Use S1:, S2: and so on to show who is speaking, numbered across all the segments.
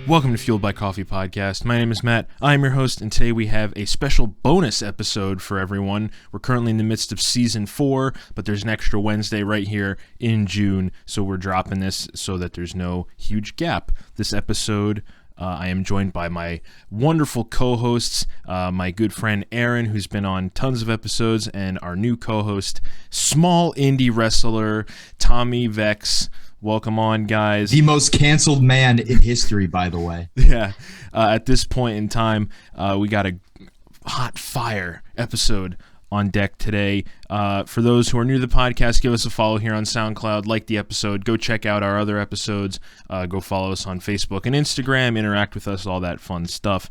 S1: Welcome to Fueled by Coffee Podcast. My name is Matt. I'm your host, and today we have a special bonus episode for everyone. We're currently in the midst of Season 4, but there's an extra Wednesday right here in June, so we're dropping this so that there's no huge gap. This episode, I am joined by my wonderful co-hosts, my good friend Aaron, who's been on tons of episodes, and our new co-host, small indie wrestler, Tommy Vex. Welcome on, guys.
S2: The most canceled man in history, by the way.
S1: Yeah. At this point in time, we got a hot fire episode on deck today. For those who are new to the podcast, give us a follow here on SoundCloud. Like the episode. Go check out our other episodes. Go follow us on Facebook and Instagram. Interact with us, all that fun stuff.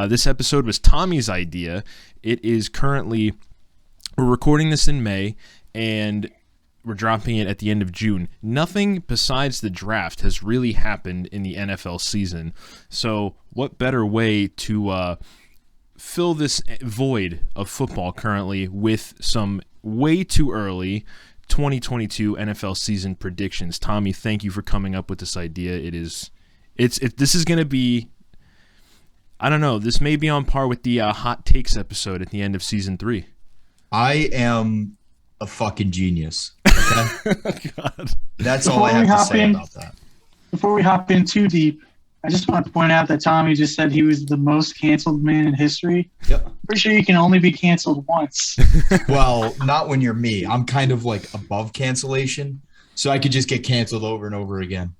S1: This episode was Tommy's idea. It is currently... We're recording this in May, and... we're dropping it at the end of June. Nothing besides the draft has really happened in the NFL season. So what better way to fill this void of football currently with some way too early 2022 NFL season predictions. Tommy, thank you for coming up with this idea. This is going to be, I don't know, this may be on par with the Hot Takes episode at the end of Season 3.
S2: I am a fucking genius. Okay?
S1: God.
S2: That's all I have to say about that.
S3: Before we hop in too deep, I just want to point out that Tommy just said he was the most canceled man in history.
S2: Yep.
S3: Pretty sure you can only be canceled once.
S2: Well, not when you're me. I'm kind of like above cancellation, so I could just get canceled over and over again.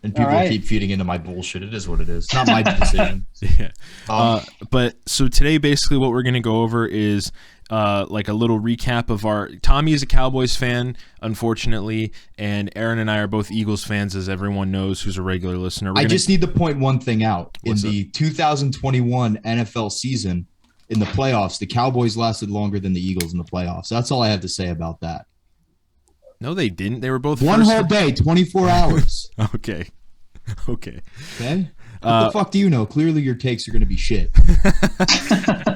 S2: And people keep feeding into my bullshit. It is what it is. Not my decision.
S1: Yeah. But so today, basically, what we're going to go over is like a little recap of our... Tommy is a Cowboys fan, unfortunately, and Aaron and I are both Eagles fans, as everyone knows who's a regular listener.
S2: I just need to point one thing out.
S1: What's
S2: in the 2021 NFL season, in the playoffs, the Cowboys lasted longer than the Eagles in the playoffs. That's all I have to say about that.
S1: No, they didn't. They were both
S2: one whole day, 24 hours.
S1: Okay.
S2: Okay. What the fuck do you know? Clearly your takes are going to be shit.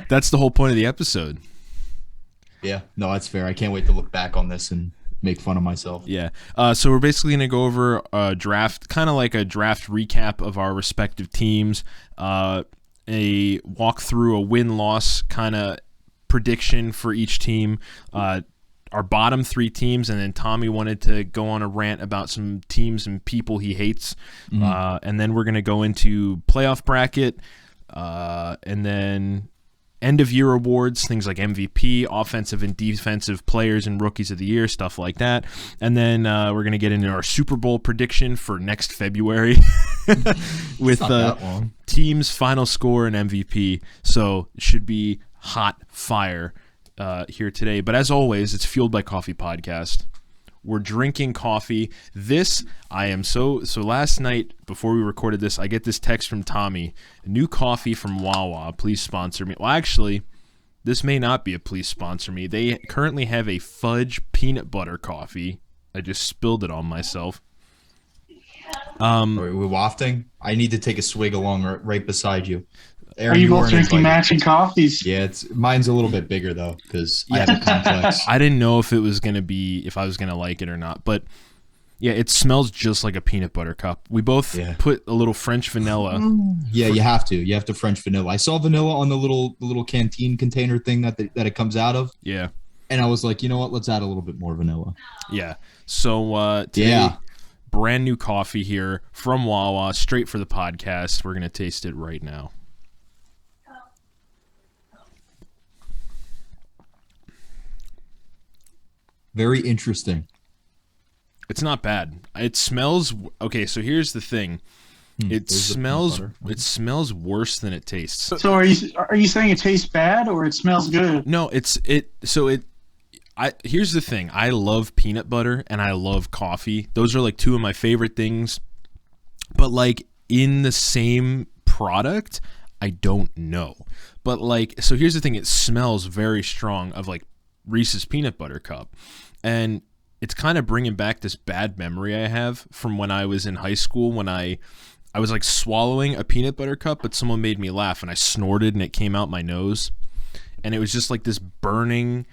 S1: That's the whole point of the episode.
S2: Yeah. No, that's fair. I can't wait to look back on this and make fun of myself.
S1: Yeah. So we're basically going to go over a draft, kind of like a draft recap of our respective teams, a walkthrough, a win-loss kind of prediction for each team, our bottom three teams, and then Tommy wanted to go on a rant about some teams and people he hates. And then we're going to go into playoff bracket, and then end-of-year awards, things like MVP, offensive and defensive players and rookies of the year, stuff like that. And then we're going to get into our Super Bowl prediction for next February with teams, final score, and MVP. So it should be hot fire here today. But as always, it's Fueled by Coffee Podcast. We're drinking coffee. So last night before we recorded this, I get this text from Tommy, new coffee from Wawa, please sponsor me. Well, actually, this may not be a please sponsor me. They currently have a Fudge peanut butter coffee. I just spilled it on myself.
S2: Are we wafting? I need to take a swig along right beside you. Aaron,
S3: are you both drinking matching coffees?
S2: Yeah, mine's a little bit bigger though because I have a complex.
S1: I didn't know if I was gonna like it or not, but yeah, it smells just like a peanut butter cup. We both put a little French vanilla.
S2: Yeah, you have to. You have to French vanilla. I saw vanilla on the little canteen container thing that it comes out of.
S1: Yeah,
S2: and I was like, you know what? Let's add a little bit more vanilla.
S1: Yeah. So today, brand new coffee here from Wawa, straight for the podcast. We're gonna taste it right now.
S2: Very interesting.
S1: It's not bad. It smells okay. So here's the thing. It smells worse than it tastes.
S3: So are you saying it tastes bad or it smells good?
S1: No, here's the thing. I love peanut butter and I love coffee. Those are like two of my favorite things. But like in the same product, I don't know. But like, so here's the thing. It smells very strong of like Reese's peanut butter cup. And it's kind of bringing back this bad memory I have from when I was in high school when I was like swallowing a peanut butter cup, but someone made me laugh and I snorted and it came out my nose. And it was just like this burning,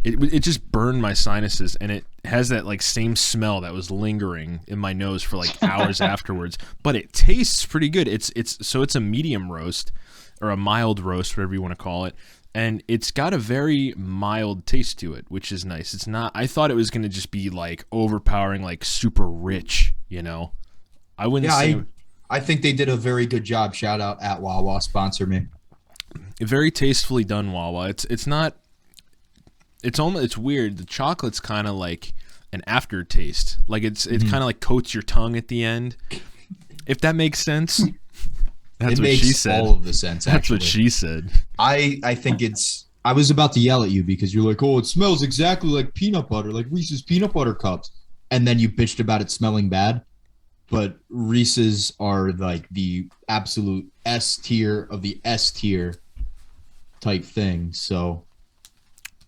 S1: it just burned my sinuses, and it has that like same smell that was lingering in my nose for like hours afterwards. But it tastes pretty good. It's a medium roast or a mild roast, whatever you want to call it. And it's got a very mild taste to it, which is nice. It's not, I thought it was going to just be like overpowering, like super rich, you know? I wouldn't say.
S2: I think they did a very good job. Shout out at Wawa, sponsor me.
S1: Very tastefully done, Wawa. It's not. It's weird. The chocolate's kind of like an aftertaste. Like it kind of like coats your tongue at the end. If that makes sense. That's what she said.
S2: All of the sense.
S1: That's
S2: actually
S1: what she said.
S2: I think it's. I was about to yell at you because you're like, oh, it smells exactly like peanut butter, like Reese's peanut butter cups, and then you bitched about it smelling bad. But Reese's are like the absolute S tier of the S tier type thing. So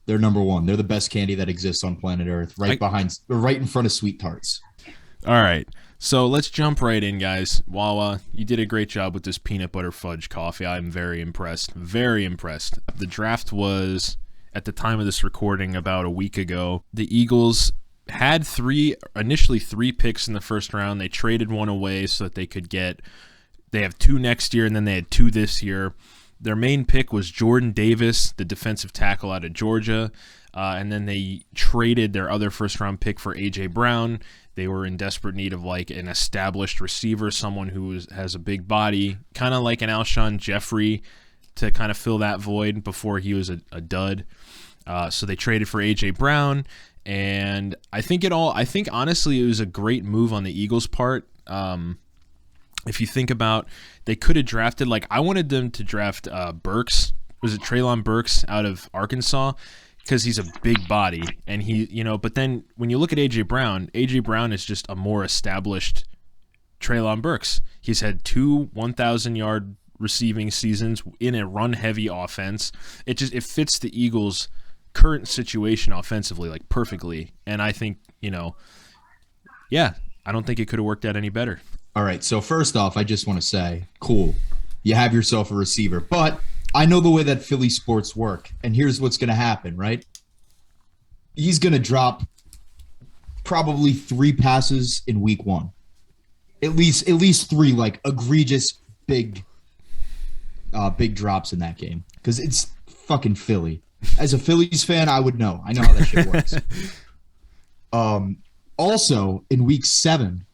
S2: they're number one. They're the best candy that exists on planet Earth, right in front of Sweet Tarts.
S1: All right. So let's jump right in, guys. Wawa, you did a great job with this peanut butter fudge coffee. I'm very impressed. Very impressed. The draft was, at the time of this recording, about a week ago. The Eagles had initially three picks in the first round. They traded one away so that they have two next year, and then they had two this year. Their main pick was Jordan Davis, the defensive tackle out of Georgia, and then they traded their other first-round pick for A.J. Brown. They were in desperate need of like an established receiver, someone who has a big body, kind of like an Alshon Jeffrey, to kind of fill that void before he was a dud. So they traded for A.J. Brown. And I think honestly it was a great move on the Eagles' part. If you think about, they could have drafted, like I wanted them to draft Burks. Was it Treylon Burks out of Arkansas? Because he's a big body, and but then when you look at A.J. Brown is just a more established Treylon Burks. He's had 2 1,000-yard receiving seasons in a run-heavy offense. It fits the Eagles' current situation offensively like perfectly, and I think I don't think it could have worked out any better.
S2: All right, so first off, I just want to say, cool, you have yourself a receiver, but I know the way that Philly sports work, and here's what's going to happen, right? He's going to drop probably 3 passes in week 1, at least 3 like egregious big drops in that game, because it's fucking Philly. As a Phillies fan, I would know. I know how that shit works. Also, in week 7,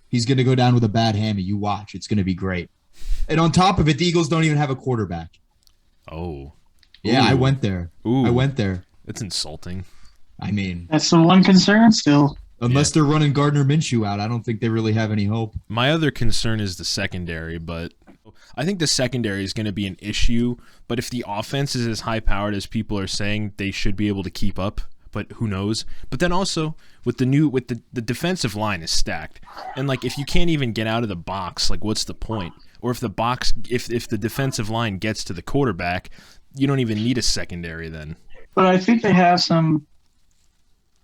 S2: he's going to go down with a bad hammy. You watch. It's going to be great. And on top of it, the Eagles don't even have a quarterback.
S1: Oh.
S2: Yeah,
S1: Ooh.
S2: I went there.
S1: Ooh.
S2: I went there.
S1: That's insulting.
S2: I mean,
S3: that's the one concern still.
S2: Unless they're running Gardner Minshew out, I don't think they really have any hope.
S1: My other concern is the secondary, but I think the secondary is going to be an issue. But if the offense is as high-powered as people are saying, they should be able to keep up. But who knows? But then also with the defensive line is stacked, and like if you can't even get out of the box, like what's the point? Or if the defensive line gets to the quarterback, you don't even need a secondary then.
S3: But I think they have some.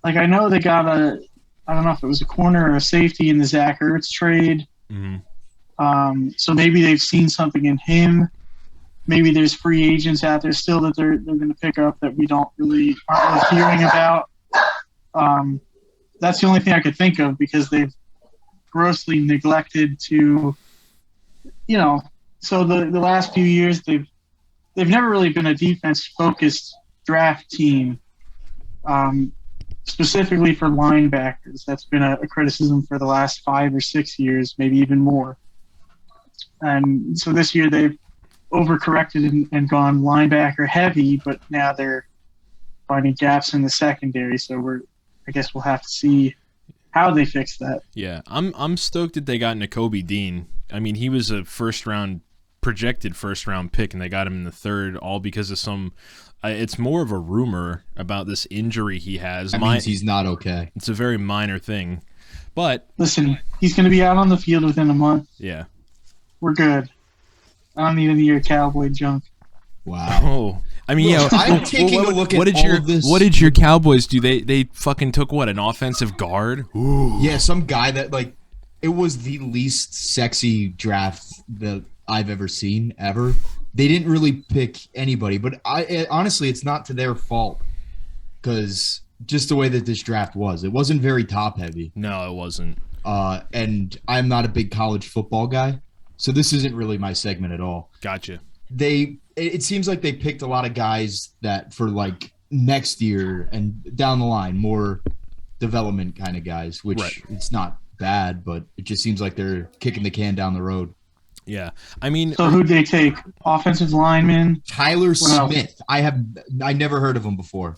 S3: Like I know they got I don't know if it was a corner or a safety in the Zach Ertz trade.
S1: Mm-hmm.
S3: So maybe they've seen something in him. Maybe there's free agents out there still that they're going to pick up that we aren't really hearing about. That's the only thing I could think of because they've grossly neglected to, so the last few years they've never really been a defense-focused draft team, specifically for linebackers. That's been a criticism for the last 5 or 6 years, maybe even more. And so this year they've overcorrected and gone linebacker heavy, but now they're finding gaps in the secondary. So I guess we'll have to see how they fix that.
S1: Yeah, I'm stoked that they got Nakobe Dean. I mean, he was a projected first round pick, and they got him in the 3rd, all because of some. It's more of a rumor about this injury he has.
S2: That means he's not okay.
S1: It's a very minor thing, but
S3: listen, he's going to be out on the field within a month.
S1: Yeah,
S3: we're good. I don't need any of your cowboy junk.
S2: Wow.
S1: Oh, I mean,
S2: Look, I'm taking a look at
S1: what did
S2: all
S1: your
S2: of this.
S1: what did your Cowboys do? They fucking took what, an offensive guard? Ooh.
S2: Yeah, some guy that like it was the least sexy draft that I've ever seen ever. They didn't really pick anybody, but honestly, it's not to their fault because just the way that this draft was, it wasn't very top heavy.
S1: No, it wasn't.
S2: And I'm not a big college football guy, so this isn't really my segment at all.
S1: Gotcha.
S2: It seems like they picked a lot of guys that for like next year and down the line, more development kind of guys, which
S1: Right.
S2: it's not bad, but it just seems like they're kicking the can down the road.
S1: Yeah. I mean,
S3: So who'd they take? Offensive lineman?
S2: Tyler
S3: else?
S2: Smith. I never heard of him before.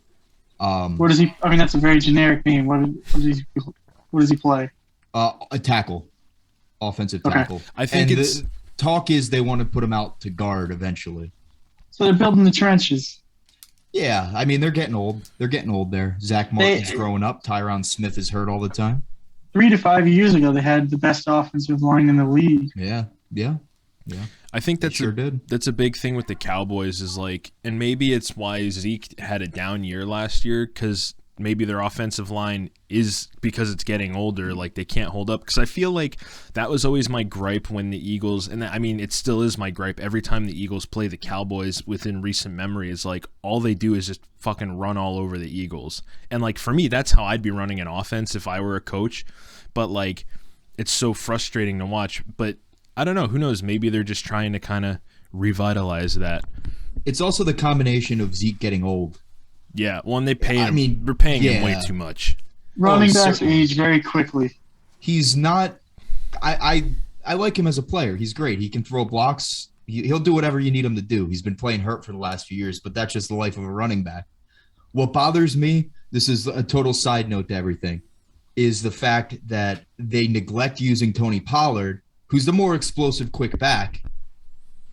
S3: What does he? I mean, that's a very generic name. What does he play?
S2: A tackle, offensive
S3: Okay.
S2: tackle.
S1: I think
S2: and
S1: it's
S2: the talk is they want to put him out to guard eventually.
S3: So they're building the trenches.
S2: Yeah, I mean they're getting old. They're getting old there. Zach Martin's growing up. Tyron Smith is hurt all the time.
S3: 3 to 5 years ago, they had the best offensive line in the league.
S2: Yeah.
S1: I think
S2: They
S1: that's
S2: sure did.
S1: that's a big thing with the Cowboys is like, and maybe it's why Zeke had a down year last year because maybe their offensive line is because it's getting older, like they can't hold up. Because I feel like that was always my gripe when the Eagles, and I mean it still is my gripe every time the Eagles play the Cowboys within recent memory, is like all they do is just fucking run all over the Eagles. And like for me, that's how I'd be running an offense if I were a coach. But like it's so frustrating to watch. But I don't know. Who knows? Maybe they're just trying to kind of revitalize that.
S2: It's also the combination of Zeke getting old.
S1: Yeah. Well, and they pay him.
S2: I mean,
S1: they're paying him way
S2: yeah.
S1: too much.
S3: Running backs
S2: certainly.
S3: age very quickly.
S2: He's not. I like him as a player. He's great. He can throw blocks. He'll do whatever you need him to do. He's been playing hurt for the last few years, but that's just the life of a running back. What bothers me, this is a total side note to everything, is the fact that they neglect using Tony Pollard, who's the more explosive, quick back,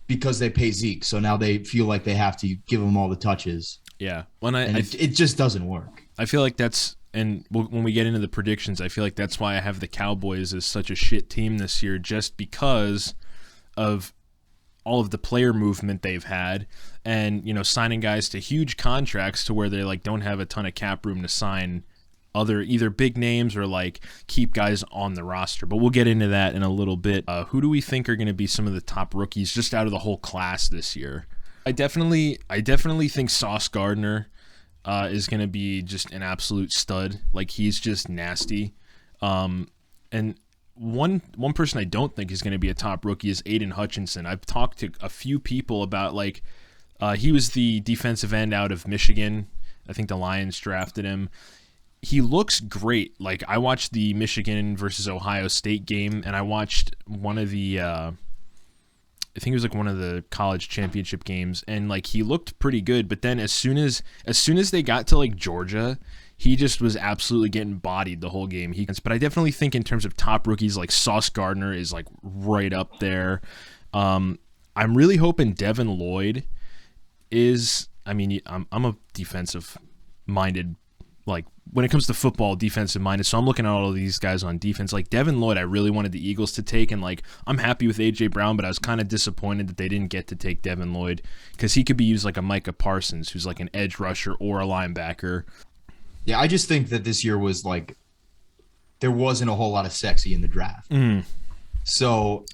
S2: because they pay Zeke. So now they feel like they have to give him all the touches.
S1: Yeah.
S2: It just doesn't work.
S1: I feel like that's, and when we get into the predictions, I feel like that's why I have the Cowboys as such a shit team this year, just because of all of the player movement they've had, and signing guys to huge contracts to where they like don't have a ton of cap room to sign other either big names or like keep guys on the roster. But we'll get into that in a little bit. Who do we think are going to be some of the top rookies just out of the whole class this year? I definitely think Sauce Gardner is going to be just an absolute stud. Like he's just nasty. And one person I don't think is going to be a top rookie is Aiden Hutchinson. I've talked to a few people about like he was the defensive end out of Michigan. I think the Lions drafted him. He looks great. Like I watched the Michigan versus Ohio State game, and I watched one of the I think it was like one of the college championship games, and like he looked pretty good. But then as soon as they got to like Georgia, he just was absolutely getting bodied the whole game. But I definitely think in terms of top rookies, like Sauce Gardner is like right up there. I'm really hoping Devin Lloyd is. I mean, I'm a defensive minded. Like when it comes to football, defensive minded. So I'm looking at all of these guys on defense. Like Devin Lloyd, I really wanted the Eagles to take, and like I'm happy with AJ Brown, but I was kind of disappointed that they didn't get to take Devin Lloyd because he could be used like a Micah Parsons, who's like an edge rusher or a linebacker.
S2: Yeah, I just think that this year was like there wasn't a whole lot of sexy in the draft. So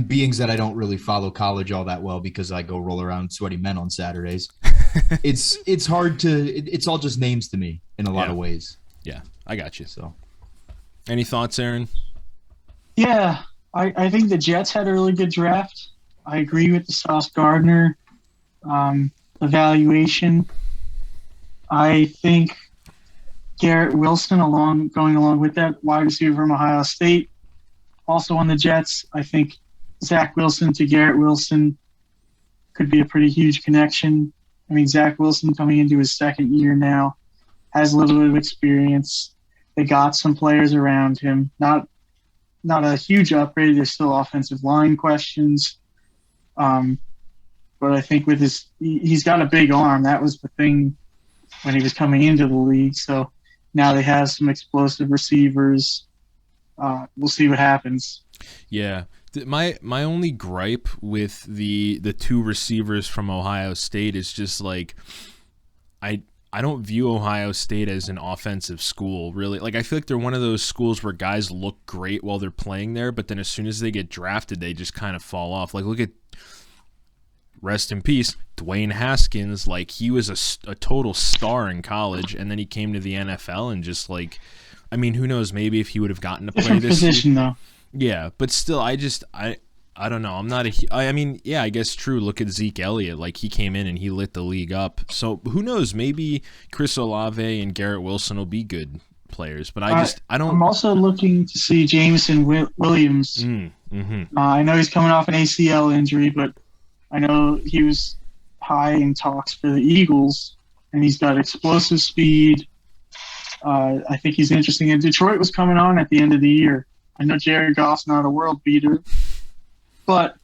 S2: being that I don't really follow college all that well because I go roll around sweaty men on Saturdays, it's hard to it's all just names to me in a lot of ways.
S1: Yeah, I got you.
S2: So
S1: any thoughts, Aaron?
S3: Yeah, I think the Jets had a really good draft. I agree with the Sauce Gardner evaluation. I think Garrett Wilson, going along with that, wide receiver from Ohio State, also on the Jets. I think Zach Wilson to Garrett Wilson could be a pretty huge connection. I mean, Zach Wilson coming into his second year now, has a little bit of experience. They got some players around him. Not a huge upgrade. There's still offensive line questions. But I think with he's got a big arm. That was the thing when he was coming into the league. So now they have some explosive receivers. We'll see what happens.
S1: Yeah. My only gripe with the two receivers from Ohio State is just like I don't view Ohio State as an offensive school, really. Like, I feel like they're one of those schools where guys look great while they're playing there, but then as soon as they get drafted, they just kind of fall off. Like, look at, rest in peace, Dwayne Haskins. Like, he was a total star in college, and then he came to the NFL and just, like, I mean, who knows, maybe if he would have gotten to play
S3: Different
S1: this
S3: position, though.
S1: Yeah, but still, I don't know. I'm not I mean, yeah, I guess true. Look at Zeke Elliott. Like, he came in and he lit the league up. So who knows? Maybe Chris Olave and Garrett Wilson will be good players. But I don't.
S3: I'm also looking to see Jameson Williams. I know he's coming off an ACL injury, but I know he was high in talks for the Eagles, and he's got explosive speed. I think he's interesting. And Detroit was coming on at the end of the year. I know Jared Goff's not a world beater, but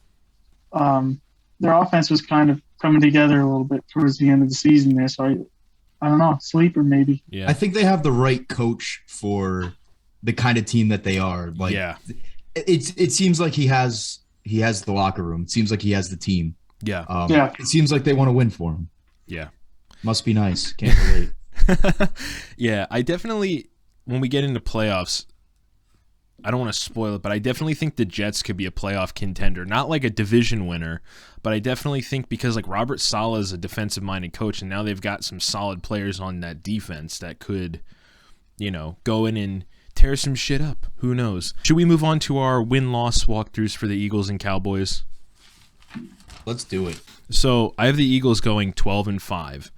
S3: their offense was kind of coming together a little bit towards the end of the season there. So I don't know, sleeper maybe.
S1: Yeah,
S2: I think they have the right coach for the kind of team that they are. Like,
S1: yeah,
S2: it seems like he has the locker room. It seems like he has the team.
S1: Yeah,
S2: It seems like they want to win for him.
S1: Yeah,
S2: must be nice. Can't relate.
S1: Yeah, I definitely, when we get into playoffs, I don't want to spoil it, but I definitely think the Jets could be a playoff contender. Not like a division winner, but I definitely think because like Robert Saleh is a defensive-minded coach, and now they've got some solid players on that defense that could, go in and tear some shit up. Who knows? Should we move on to our win-loss walkthroughs for the Eagles and Cowboys?
S2: Let's do it.
S1: So I have the Eagles going 12-5.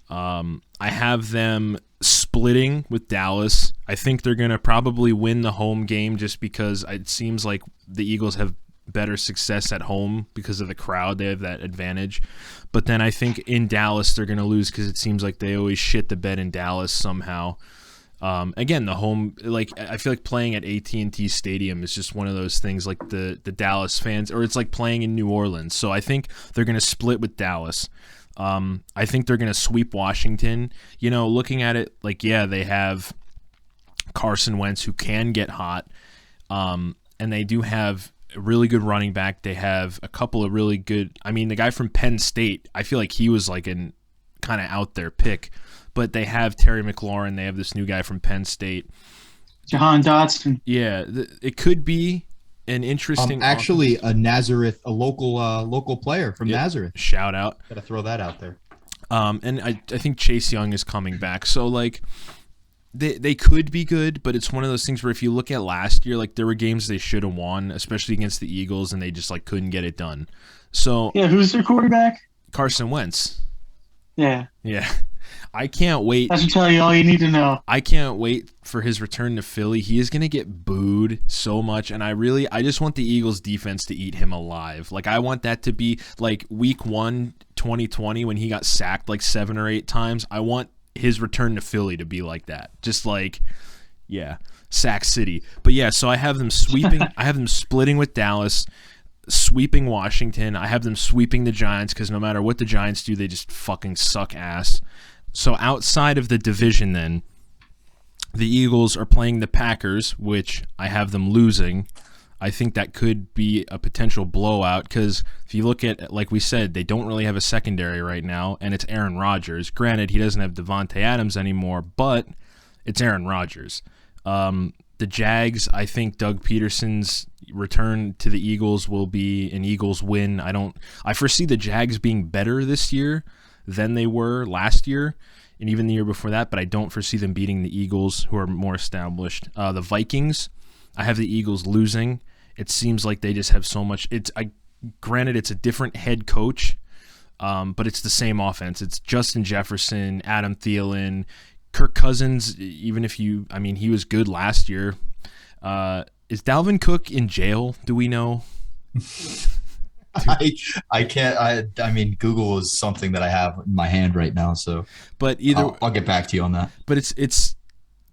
S1: I have them splitting with Dallas. I think they're going to probably win the home game just because it seems like the Eagles have better success at home because of the crowd. They have that advantage. But then I think in Dallas they're going to lose because it seems like they always shit the bed in Dallas somehow. Again, the home, like I feel like playing at AT&T Stadium is just one of those things like the Dallas fans, or it's like playing in New Orleans. So I think they're going to split with Dallas. I think they're going to sweep Washington. Looking at it, like, yeah, they have Carson Wentz who can get hot, and they do have a really good running back. They have a couple of really good – I mean, the guy from Penn State, I feel like he was like an kind of out there pick. But they have Terry McLaurin. They have this new guy from Penn State.
S3: Jahan Dotson.
S1: Yeah, it could be an interesting.
S2: Actually, offense. A local player from Nazareth.
S1: Shout out.
S2: Got to throw that out there.
S1: And I think Chase Young is coming back. So like, they could be good, but it's one of those things where if you look at last year, like there were games they should have won, especially against the Eagles, and they just like couldn't get it done. So
S3: yeah, who's their quarterback?
S1: Carson Wentz.
S3: Yeah.
S1: Yeah. I can't wait.
S3: That should tell you all you need to know.
S1: I can't wait for his return to Philly. He is going to get booed so much, and I just want the Eagles defense to eat him alive. Like, I want that to be like week 1, 2020, when he got sacked like 7 or 8 times. I want his return to Philly to be like that. Just like, yeah, Sack City. But yeah, so I have them sweeping. I have them splitting with Dallas, sweeping Washington. I have them sweeping the Giants because no matter what the Giants do, they just fucking suck ass. So outside of the division then, the Eagles are playing the Packers, which I have them losing. I think that could be a potential blowout because if you look at, like we said, they don't really have a secondary right now, and it's Aaron Rodgers. Granted, he doesn't have Devontae Adams anymore, but it's Aaron Rodgers. The Jags, I think Doug Peterson's return to the Eagles will be an Eagles win. I foresee the Jags being better this year than they were last year and even the year before that, but I don't foresee them beating the Eagles, who are more established. The Vikings, I have the Eagles losing. It seems like they just have so much. Granted, it's a different head coach, but it's the same offense. It's Justin Jefferson, Adam Thielen, Kirk Cousins. Even if he was good last year. Is Dalvin Cook in jail? Do we know?
S2: I can't. I mean, Google is something that I have in my hand right now. So,
S1: but either
S2: I'll get back to you on that.
S1: But it's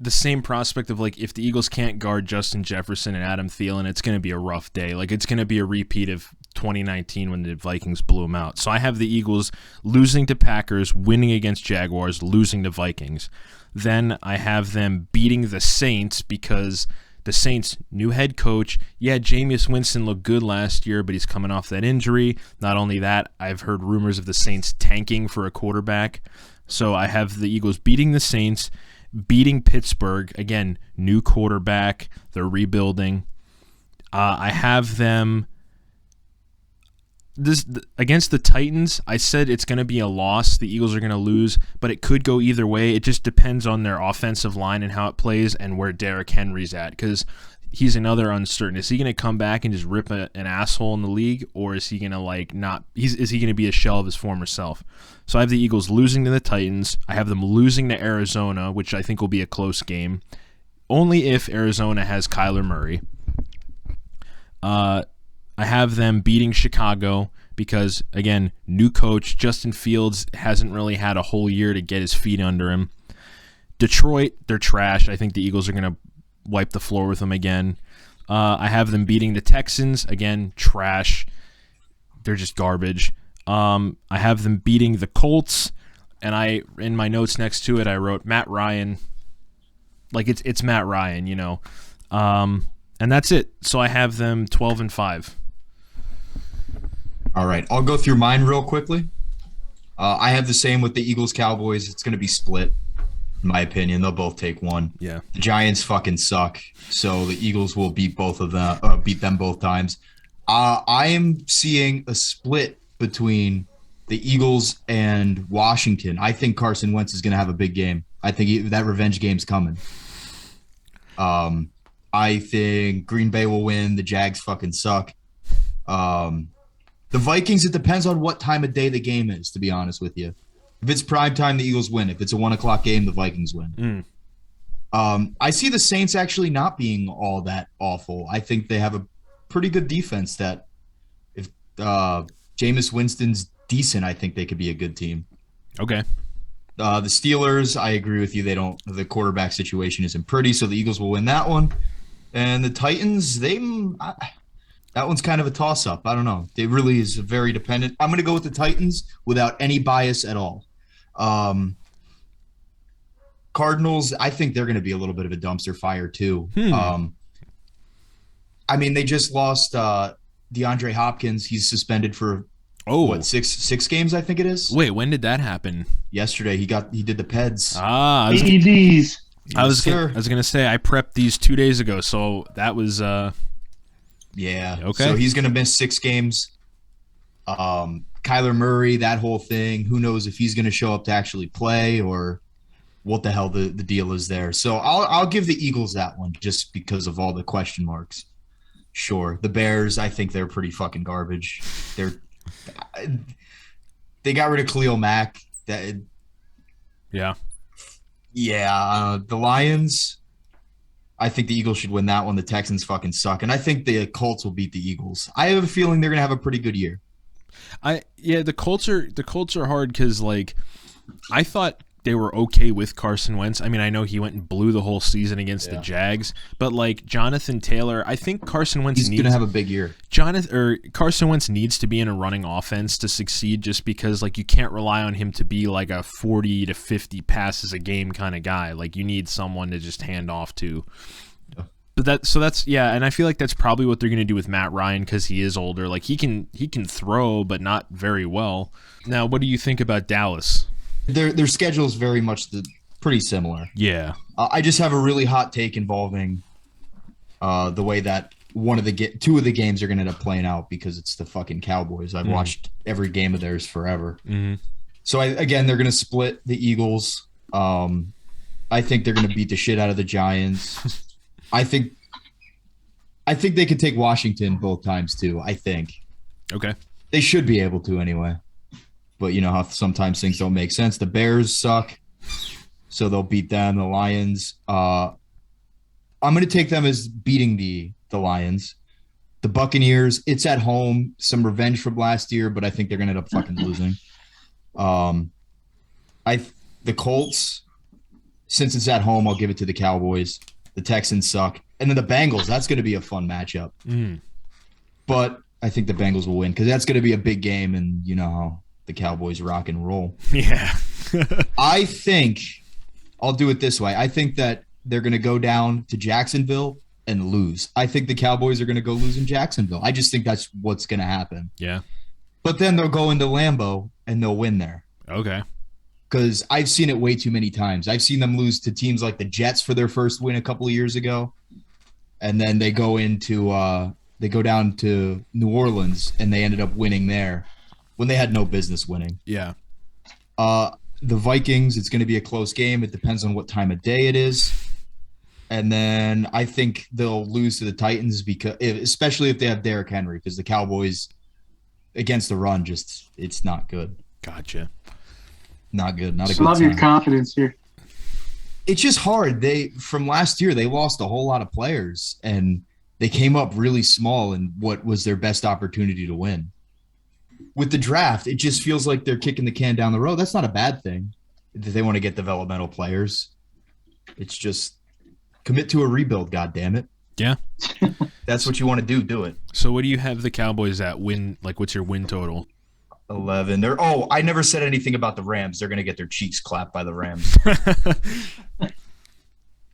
S1: the same prospect of like if the Eagles can't guard Justin Jefferson and Adam Thielen, it's going to be a rough day. Like it's going to be a repeat of 2019 when the Vikings blew them out. So I have the Eagles losing to Packers, winning against Jaguars, losing to Vikings. Then I have them beating the Saints because The Saints, new head coach. Yeah, Jameis Winston looked good last year, but he's coming off that injury. Not only that, I've heard rumors of the Saints tanking for a quarterback. So I have the Eagles beating the Saints, beating Pittsburgh. Again, new quarterback. They're rebuilding. I have them against the Titans. I said it's going to be a loss. The Eagles are going to lose, but it could go either way. It just depends on their offensive line and how it plays and where Derrick Henry's at, because he's another uncertain. Is he going to come back and just rip an asshole in the league, or is he going to not? Is he going to be a shell of his former self? So I have the Eagles losing to the Titans. I have them losing to Arizona, which I think will be a close game, only if Arizona has Kyler Murray. I have them beating Chicago because, again, new coach. Justin Fields hasn't really had a whole year to get his feet under him. Detroit, they're trash. I think the Eagles are going to wipe the floor with them again. I have them beating the Texans. Again, trash. They're just garbage. I have them beating the Colts, and in my notes next to it, I wrote Matt Ryan. Like it's Matt Ryan, you know. And that's it. So I have them 12-5.
S2: All right, I'll go through mine real quickly. I have the same with the Eagles-Cowboys. It's going to be split, in my opinion. They'll both take one.
S1: Yeah.
S2: The Giants fucking suck, so the Eagles will beat beat them both times. I am seeing a split between the Eagles and Washington. I think Carson Wentz is going to have a big game. I think that revenge game's coming. I think Green Bay will win. The Jags fucking suck. The Vikings, it depends on what time of day the game is, to be honest with you. If it's prime time, the Eagles win. If it's a 1 o'clock game, the Vikings win. I see the Saints actually not being all that awful. I think they have a pretty good defense that if Jameis Winston's decent, I think they could be a good team.
S1: Okay.
S2: The Steelers, I agree with you. The quarterback situation isn't pretty, so the Eagles will win that one. And the Titans, that one's kind of a toss-up. I don't know. It really is very dependent. I'm going to go with the Titans without any bias at all. Cardinals, I think they're going to be a little bit of a dumpster fire too. I mean, they just lost DeAndre Hopkins. He's suspended for six games, I think it is.
S1: Wait, when did that happen?
S2: Yesterday. He did the PEDs.
S3: AEDs.
S1: I was gonna say I prepped these 2 days ago, so that was
S2: yeah.
S1: Okay.
S2: So he's gonna miss 6 games. Kyler Murray, that whole thing. Who knows if he's gonna show up to actually play or what the hell the deal is there. So I'll give the Eagles that one just because of all the question marks. Sure. The Bears, I think they're pretty fucking garbage. They got rid of Khalil Mack.
S1: Yeah.
S2: Yeah, the Lions, I think the Eagles should win that one. The Texans fucking suck. And I think the Colts will beat the Eagles. I have a feeling they're going to have a pretty good year.
S1: The Colts are hard because, I thought they were okay with Carson Wentz. I mean, I know he went and blew the whole season against the Jags, but Jonathan Taylor, I think Carson Wentz
S2: he's going to have a big year.
S1: Carson Wentz needs to be in a running offense to succeed, just because you can't rely on him to be a 40 to 50 passes a game kind of guy. You need someone to just hand off to. But that's and I feel like that's probably what they're going to do with Matt Ryan because he is older. He can throw, but not very well. Now, what do you think about Dallas?
S2: Their schedule is very much pretty similar.
S1: Yeah.
S2: I just have a really hot take involving the way that two of the games are going to end up playing out because it's the fucking Cowboys. I've watched every game of theirs forever.
S1: Mm-hmm.
S2: So they're going to split the Eagles. I think they're going to beat the shit out of the Giants. I think they could take Washington both times too. I think.
S1: Okay.
S2: They should be able to anyway. But you know how sometimes things don't make sense. The Bears suck, so they'll beat them. The Lions, I'm going to take them as beating the Lions. The Buccaneers, it's at home. Some revenge from last year, but I think they're going to end up fucking losing. The Colts, since it's at home, I'll give it to the Cowboys. The Texans suck. And then the Bengals, that's going to be a fun matchup. But I think the Bengals will win because that's going to be a big game, and you know how the Cowboys rock and roll.
S1: Yeah.
S2: I think I'll do it this way. I think that they're going to go down to Jacksonville and lose. I think the Cowboys are going to go lose in Jacksonville. I just think that's what's going to happen.
S1: Yeah.
S2: But then they'll go into Lambeau and they'll win there.
S1: Okay.
S2: Because I've seen it way too many times. I've seen them lose to teams like the Jets for their first win a couple of years ago. And then they go down to New Orleans and they ended up winning there when they had no business winning.
S1: Yeah.
S2: The Vikings, it's going to be a close game. It depends on what time of day it is. And then I think they'll lose to the Titans especially if they have Derrick Henry, because the Cowboys against the run it's not good.
S1: Gotcha.
S2: Not good. Not a
S3: I
S2: good
S3: love
S2: time.
S3: your confidence here.
S2: It's just hard. From last year, they lost a whole lot of players, and they came up really small in what was their best opportunity to win. With the draft, it just feels like they're kicking the can down the road. That's not a bad thing. That they want to get developmental players. It's just commit to a rebuild, goddammit.
S1: Yeah.
S2: That's what you want to do it.
S1: So what do you have the Cowboys at win? Like, what's your win total?
S2: 11. I never said anything about the Rams. They're going to get their cheeks clapped by the Rams.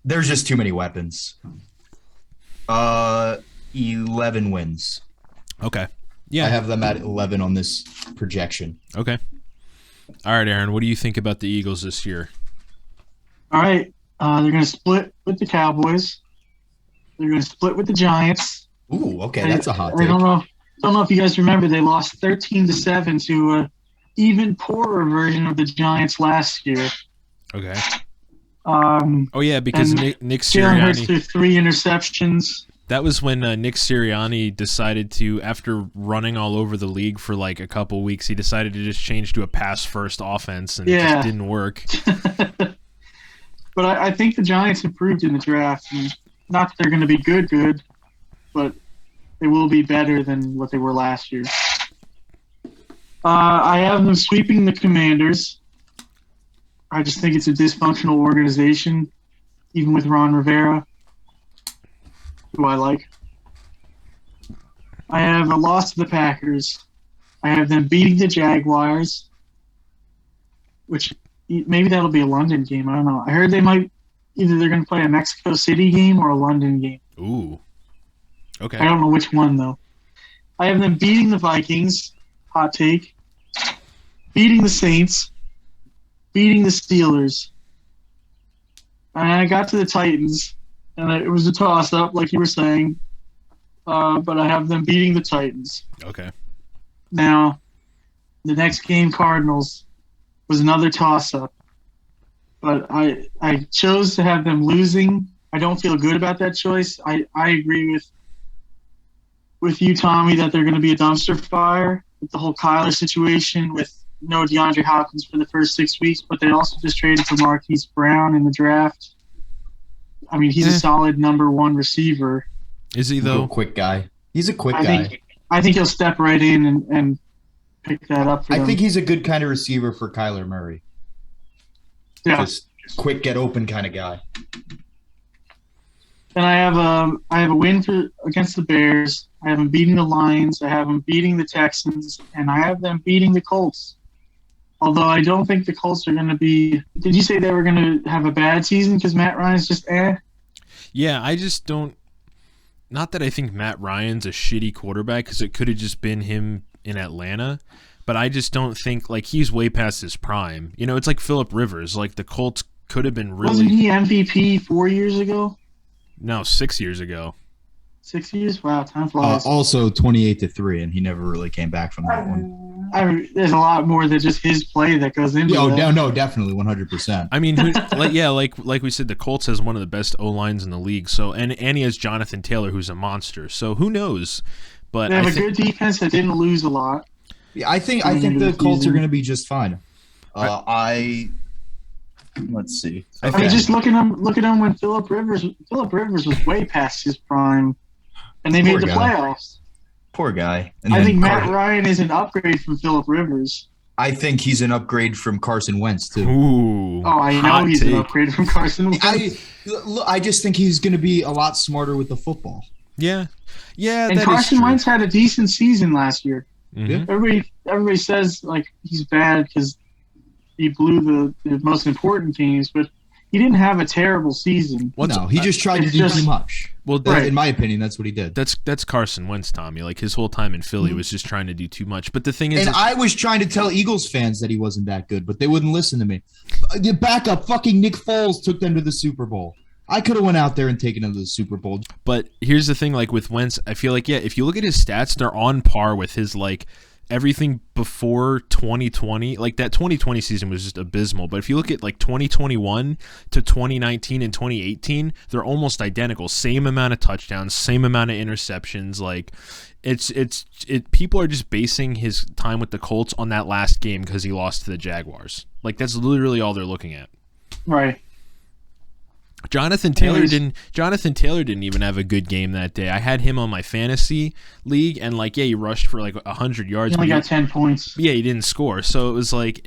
S2: There's just too many weapons. 11 wins.
S1: Okay. Yeah.
S2: I have them at 11 on this projection.
S1: Okay. All right, Aaron, what do you think about the Eagles this year?
S3: All right. They're going to split with the Cowboys. They're going to split with the Giants.
S2: Ooh, okay, that's a hot
S3: I
S2: take.
S3: don't know if you guys remember, they lost 13-7 to an even poorer version of the Giants last year.
S1: Okay. Oh yeah, because Nick
S3: Jalen Hurts
S1: Sirianni.
S3: threw 3 interceptions.
S1: That was when Nick Sirianni decided to, after running all over the league for like a couple weeks, he decided to just change to a pass-first offense, and it just didn't work.
S3: But I think the Giants improved in the draft. And not that they're going to be good, but they will be better than what they were last year. I have them sweeping the Commanders. I just think it's a dysfunctional organization, even with Ron Rivera, who I like. I have a loss to the Packers. I have them beating the Jaguars, which maybe that'll be a London game. I don't know. I heard they're going to play a Mexico City game or a London game.
S1: Ooh. Okay.
S3: I don't know which one, though. I have them beating the Vikings, hot take, beating the Saints, beating the Steelers. And I got to the Titans, and it was a toss-up, like you were saying, but I have them beating the Titans.
S1: Okay.
S3: Now, the next game, Cardinals, was another toss-up, but I chose to have them losing. I don't feel good about that choice. I agree with you, Tommy, that they're going to be a dumpster fire with the whole Kyler situation, with no DeAndre Hopkins for the first 6 weeks, but they also just traded for Marquise Brown in the draft. I mean, he's a solid number 1 receiver.
S1: Is he, though?
S2: Quick guy. He's a quick guy.
S3: I think he'll step right in and pick that up for them.
S2: I think he's a good kind of receiver for Kyler Murray.
S3: Yeah.
S2: Just quick, get open kind of guy.
S3: And I have a win against the Bears. I have them beating the Lions. I have them beating the Texans, and I have them beating the Colts. Although I don't think the Colts are going to be. Did you say they were going to have a bad season because Matt Ryan's just
S1: Yeah, I just don't. Not that I think Matt Ryan's a shitty quarterback, because it could have just been him in Atlanta. But I just don't think, like, he's way past his prime. You know, it's like Phillip Rivers. Like, the Colts could have been really.
S3: Wasn't he MVP 4 years ago?
S1: No, 6 years ago.
S3: 6 years? Wow, time flies.
S2: Also 28-3, and he never really came back from that one.
S3: I mean, there's a lot more than just his play that goes into that.
S2: No, definitely 100%.
S1: I mean, like we said, the Colts has one of the best O-lines in the league. So and he has Jonathan Taylor, who's a monster. So who knows? But
S3: they have a good defense that didn't lose a lot.
S2: Yeah, I think the Colts are going to be just fine. Let's see.
S3: I mean, just look at them when Phillip Rivers was way past his prime, and they made the playoffs.
S2: Poor guy.
S3: I think Matt Ryan is an upgrade from Phillip Rivers.
S2: I think he's an upgrade from Carson Wentz too.
S1: Ooh,
S3: oh, I know he's an upgrade from Carson Wentz.
S2: I just think he's going to be a lot smarter with the football.
S1: Yeah.
S3: And Carson Wentz had a decent season last year.
S1: Mm-hmm.
S3: Everybody says like he's bad because he blew the most important games, but he didn't have a terrible season.
S2: No, he just tried to do too much.
S1: Well,
S3: Right.
S2: In my opinion, that's what he did.
S1: that's Carson Wentz, Tommy. Like his whole time in Philly was just trying to do too much. But the thing is,
S2: And I was trying to tell Eagles fans that he wasn't that good, but they wouldn't listen to me. The backup, fucking Nick Foles, took them to the Super Bowl. I could have went out there and taken them to the Super Bowl.
S1: but here's the thing, like with Wentz, I feel like, yeah, if you look at his stats, they're on par with his, like, everything before 2020. Like that 2020 season was just abysmal. But if you look at like 2021 to 2019 and 2018, they're almost identical. Same amount of touchdowns, same amount of interceptions. Like people are just basing his time with the Colts on that last game because he lost to the Jaguars. Like that's literally all they're looking at.
S3: Right.
S1: Jonathan Taylor didn't even have a good game that day. I had him on my fantasy league, and like, yeah, he rushed for like 100 yards.
S3: He only got 10 points.
S1: Yeah, he didn't score. So it was like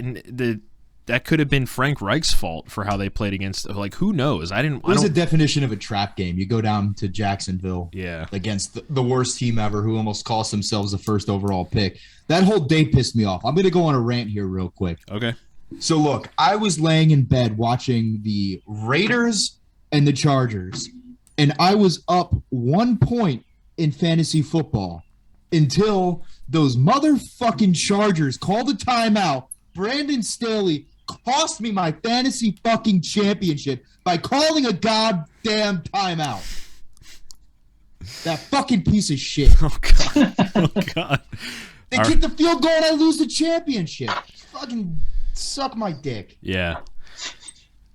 S1: that could have been Frank Reich's fault for how they played against. Like, who knows?
S2: It was a definition of a trap game. You go down to Jacksonville, against the worst team ever, who almost cost themselves the first overall pick. That whole day pissed me off. I'm gonna go on a rant here real quick.
S1: Okay.
S2: So look, I was laying in bed watching the Raiders and the Chargers, and I was up 1 point in fantasy football until those motherfucking Chargers called a timeout. Brandon Staley cost me my fantasy fucking championship by calling a goddamn timeout. That fucking piece of shit.
S1: Oh god. Oh god.
S2: They kick the field goal and I lose the championship. Fucking suck my dick.
S1: Yeah.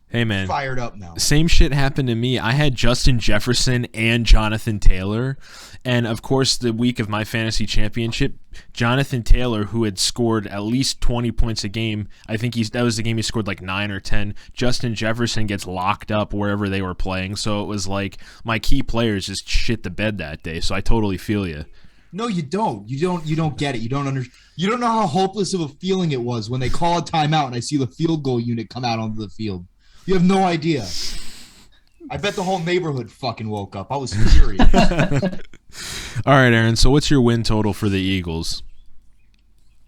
S1: Hey, man.
S2: Fired up now.
S1: Same shit happened to me. I had Justin Jefferson and Jonathan Taylor. And, of course, the week of my fantasy championship, Jonathan Taylor, who had scored at least 20 points a game, I think that was the game he scored like 9 or 10. Justin Jefferson gets locked up wherever they were playing. So it was like my key players just shit the bed that day. So I totally feel you.
S2: No, you don't. You don't get it. You don't know how hopeless of a feeling it was when they call a timeout and I see the field goal unit come out onto the field. You have no idea. I bet the whole neighborhood fucking woke up. I was furious.
S1: All right, Aaron. So what's your win total for the Eagles?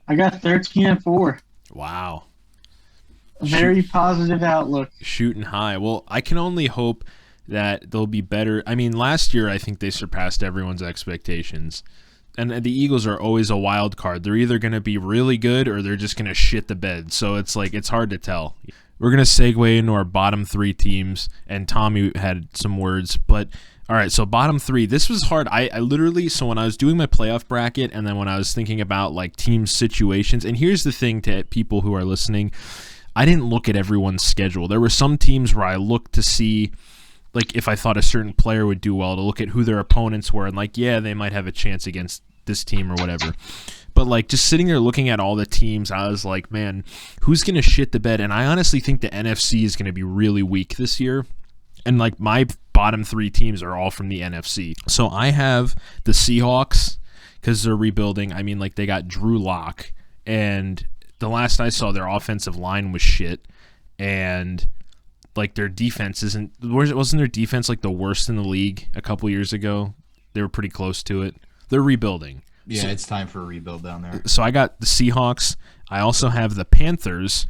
S3: I got 13-4.
S1: Wow.
S3: A very positive outlook.
S1: Shooting high. Well, I can only hope that they'll be better. I mean, last year I think they surpassed everyone's expectations. And the Eagles are always a wild card. They're either going to be really good or they're just going to shit the bed. So it's like it's hard to tell. We're going to segue into our bottom 3 teams, and Tommy had some words. But, all right, so bottom 3. This was hard. I literally, so when I was doing my playoff bracket and then when I was thinking about, like, team situations, and here's the thing to people who are listening, I didn't look at everyone's schedule. There were some teams where I looked to see, like, if I thought a certain player would do well, to look at who their opponents were, and, like, yeah, they might have a chance against this team or whatever. But, like, just sitting there looking at all the teams, I was like, man, who's going to shit the bed? And I honestly think the NFC is going to be really weak this year. And, like, my bottom 3 teams are all from the NFC. So I have the Seahawks because they're rebuilding. I mean, like, they got Drew Lock. And the last I saw, their offensive line was shit. And, like, their defense wasn't their defense, like, the worst in the league a couple years ago? They were pretty close to it. They're rebuilding.
S2: Yeah, so, it's time for a rebuild down there.
S1: So I got the Seahawks. I also have the Panthers.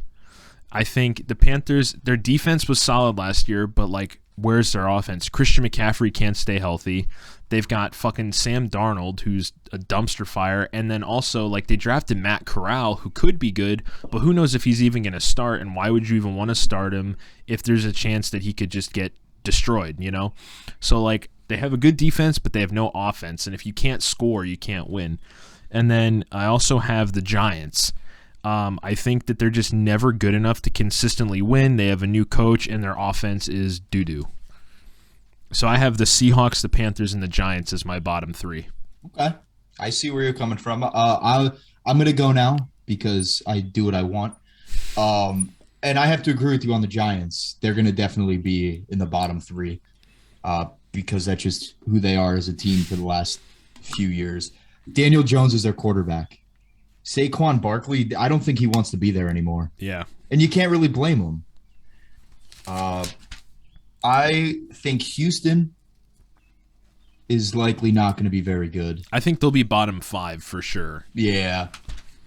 S1: I think the Panthers, their defense was solid last year, but, like, where's their offense? Christian McCaffrey can't stay healthy. They've got fucking Sam Darnold, who's a dumpster fire, and then also, like, they drafted Matt Corral, who could be good, but who knows if he's even going to start, and why would you even want to start him if there's a chance that he could just get destroyed, you know? So, like, they have a good defense, but they have no offense. And if you can't score, you can't win. And then I also have the Giants. I think that they're just never good enough to consistently win. They have a new coach, and their offense is doo-doo. So I have the Seahawks, the Panthers, and the Giants as my bottom 3.
S2: Okay. I see where you're coming from. I'm going to go now because I do what I want. And I have to agree with you on the Giants. They're going to definitely be in the bottom 3. Because that's just who they are as a team for the last few years. Daniel Jones is their quarterback. Saquon Barkley, I don't think he wants to be there anymore.
S1: Yeah.
S2: And you can't really blame him. I think Houston is likely not going to be very good.
S1: I think they'll be bottom 5 for sure.
S2: Yeah.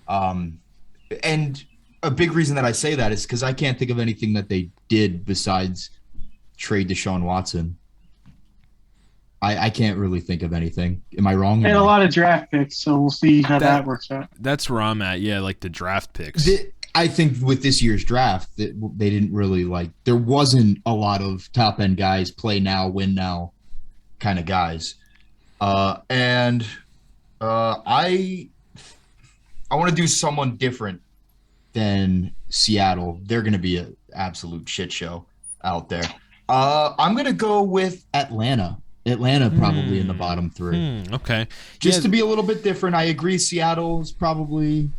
S2: And a big reason that I say that is because I can't think of anything that they did besides trade Deshaun Watson. I can't really think of anything. Am I wrong?
S3: And a lot of draft picks, so we'll see how that works out.
S1: That's where I'm at. Yeah, like the draft picks.
S2: I think with this year's draft, that they didn't really there wasn't a lot of top end guys, play now, win now kind of guys. I want to do someone different than Seattle. They're going to be an absolute shit show out there. I'm going to go with Atlanta. Atlanta probably in the bottom three.
S1: Okay.
S2: Just to be a little bit different. I agree Seattle's probably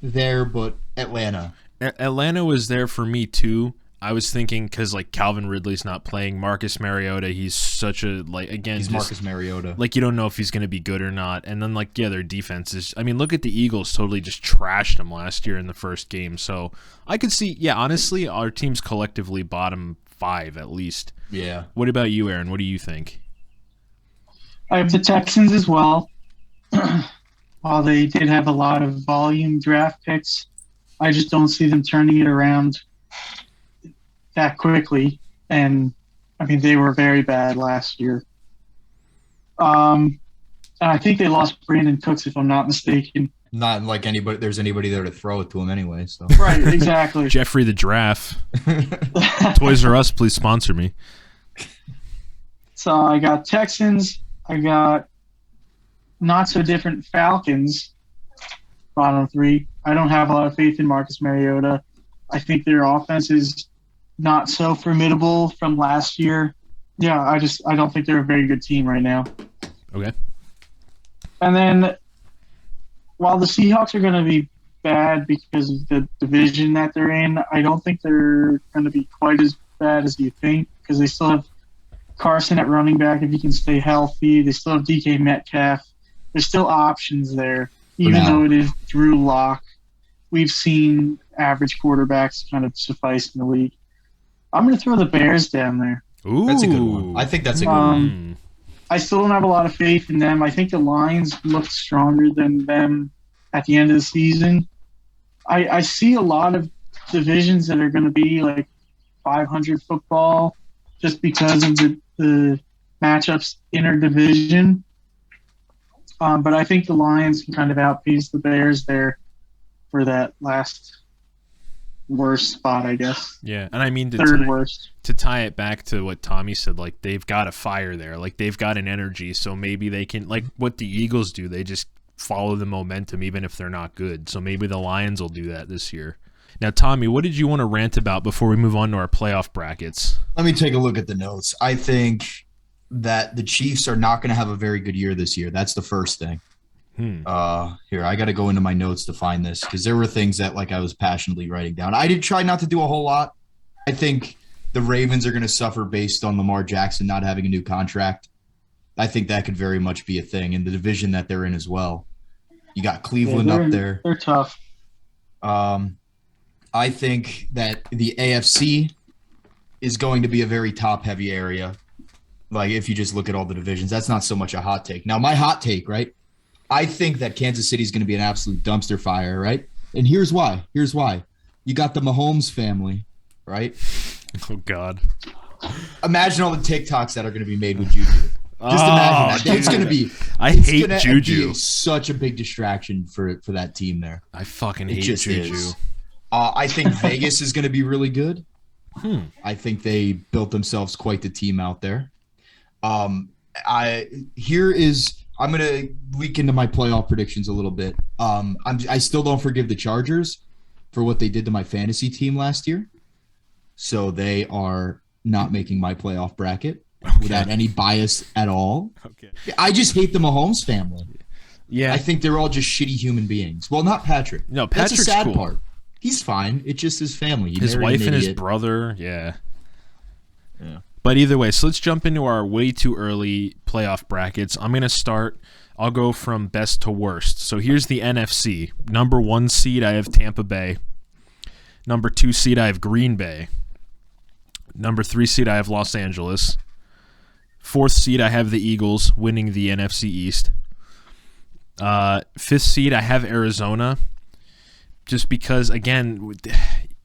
S2: there, but Atlanta.
S1: Atlanta was there for me too. I was thinking because Calvin Ridley's not playing. Marcus Mariota, he's such a he's
S2: Marcus Mariota.
S1: You don't know if he's going to be good or not. And then their defense is. I mean, look at the Eagles. Totally just trashed them last year in the first game. So I could see. Yeah, honestly, our team's collectively bottom 5 at least.
S2: Yeah.
S1: What about you, Aaron? What do you think?
S3: I have the Texans as well. While they did have a lot of volume draft picks, I just don't see them turning it around that quickly. And, I mean, they were very bad last year. And I think they lost Brandon Cooks, if I'm not mistaken.
S2: Not like there's anybody there to throw it to him anyway. So
S3: Right, exactly.
S1: Jeffrey the Giraffe. Toys R Us, please sponsor me.
S3: So I got Texans. I got not so different Falcons, bottom 3. I don't have a lot of faith in Marcus Mariota. I think their offense is not so formidable from last year. Yeah, I don't think they're a very good team right now.
S1: Okay.
S3: And then while the Seahawks are going to be bad because of the division that they're in, I don't think they're going to be quite as bad as you think because they still have Carson at running back if he can stay healthy. They still have DK Metcalf. There's still options there, even though it is Drew Lock. We've seen average quarterbacks kind of suffice in the league. I'm going to throw the Bears down there.
S1: Ooh.
S2: That's a good one. I think that's a good one.
S3: I still don't have a lot of faith in them. I think the Lions looked stronger than them at the end of the season. I see a lot of divisions that are going to be 500 football just because of the matchups inter-division. But I think the Lions can kind of outpace the Bears there for that last worst spot, I guess.
S1: Yeah, and I mean
S3: third worst.
S1: To tie it back to what Tommy said, they've got a fire there, they've got an energy, so maybe they can what the Eagles do. They just follow the momentum even if they're not good. So maybe the Lions will do that this year. Now, Tommy, what did you want to rant about before we move on to our playoff brackets?
S2: Let me take a look at the notes. I think that the Chiefs are not going to have a very good year this year. That's the first thing. Here, I got to go into my notes to find this because there were things that I was passionately writing down. I did try not to do a whole lot. I think the Ravens are going to suffer based on Lamar Jackson not having a new contract. I think that could very much be a thing in the division that they're in as well. You got Cleveland up there.
S3: They're tough.
S2: I think that the AFC is going to be a very top-heavy area. If you just look at all the divisions, that's not so much a hot take. Now, my hot take, right? I think that Kansas City is going to be an absolute dumpster fire, right? And here's why. You got the Mahomes family, right?
S1: Oh, God.
S2: Imagine all the TikToks that are going to be made with Juju. Just imagine that. It's going to be.
S1: I hate Juju.
S2: Be such a big distraction for that team there.
S1: I fucking hate Juju.
S2: Is. I think Vegas is going to be really good. I think they built themselves quite the team out there. I'm going to leak into my playoff predictions a little bit. I still don't forgive the Chargers for what they did to my fantasy team last year. So they are not making my playoff bracket without any bias at all.
S1: Okay.
S2: I just hate the Mahomes family.
S1: Yeah.
S2: I think they're all just shitty human beings. Well, not Patrick.
S1: No, Patrick's
S2: That's a sad
S1: cool.
S2: part. He's fine. It's just his family.
S1: His wife and his brother. Yeah.
S2: Yeah.
S1: But either way, so let's jump into our way too early playoff brackets. I'm going to start. I'll go from best to worst. So here's the NFC. Number 1 seed, I have Tampa Bay. Number 2 seed, I have Green Bay. Number 3 seed, I have Los Angeles. 4th seed, I have the Eagles winning the NFC East. 5th seed, I have Arizona. Just because, again,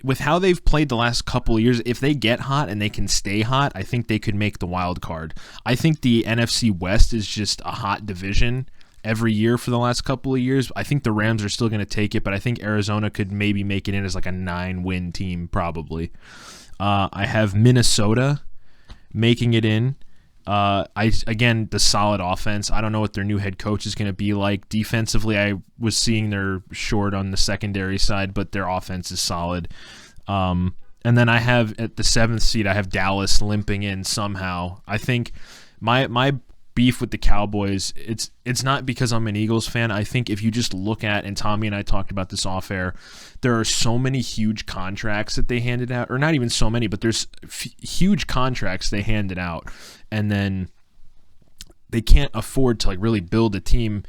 S1: with how they've played the last couple of years, if they get hot and they can stay hot, I think they could make the wild card. I think the NFC West is just a hot division every year for the last couple of years. I think the Rams are still going to take it, but I think Arizona could maybe make it in as like a 9-win team probably. I have Minnesota making it in. Again, the solid offense. I don't know what their new head coach is going to be like. Defensively, I was seeing they're short on the secondary side, but their offense is solid. And then I have at the 7th seed, I have Dallas limping in somehow. I think my beef with the Cowboys, it's not because I'm an Eagles fan. I think if you just look at, and Tommy and I talked about this off air, there are so many huge contracts that they handed out, or not even so many, but there's huge contracts they handed out, and then they can't afford to like really build a team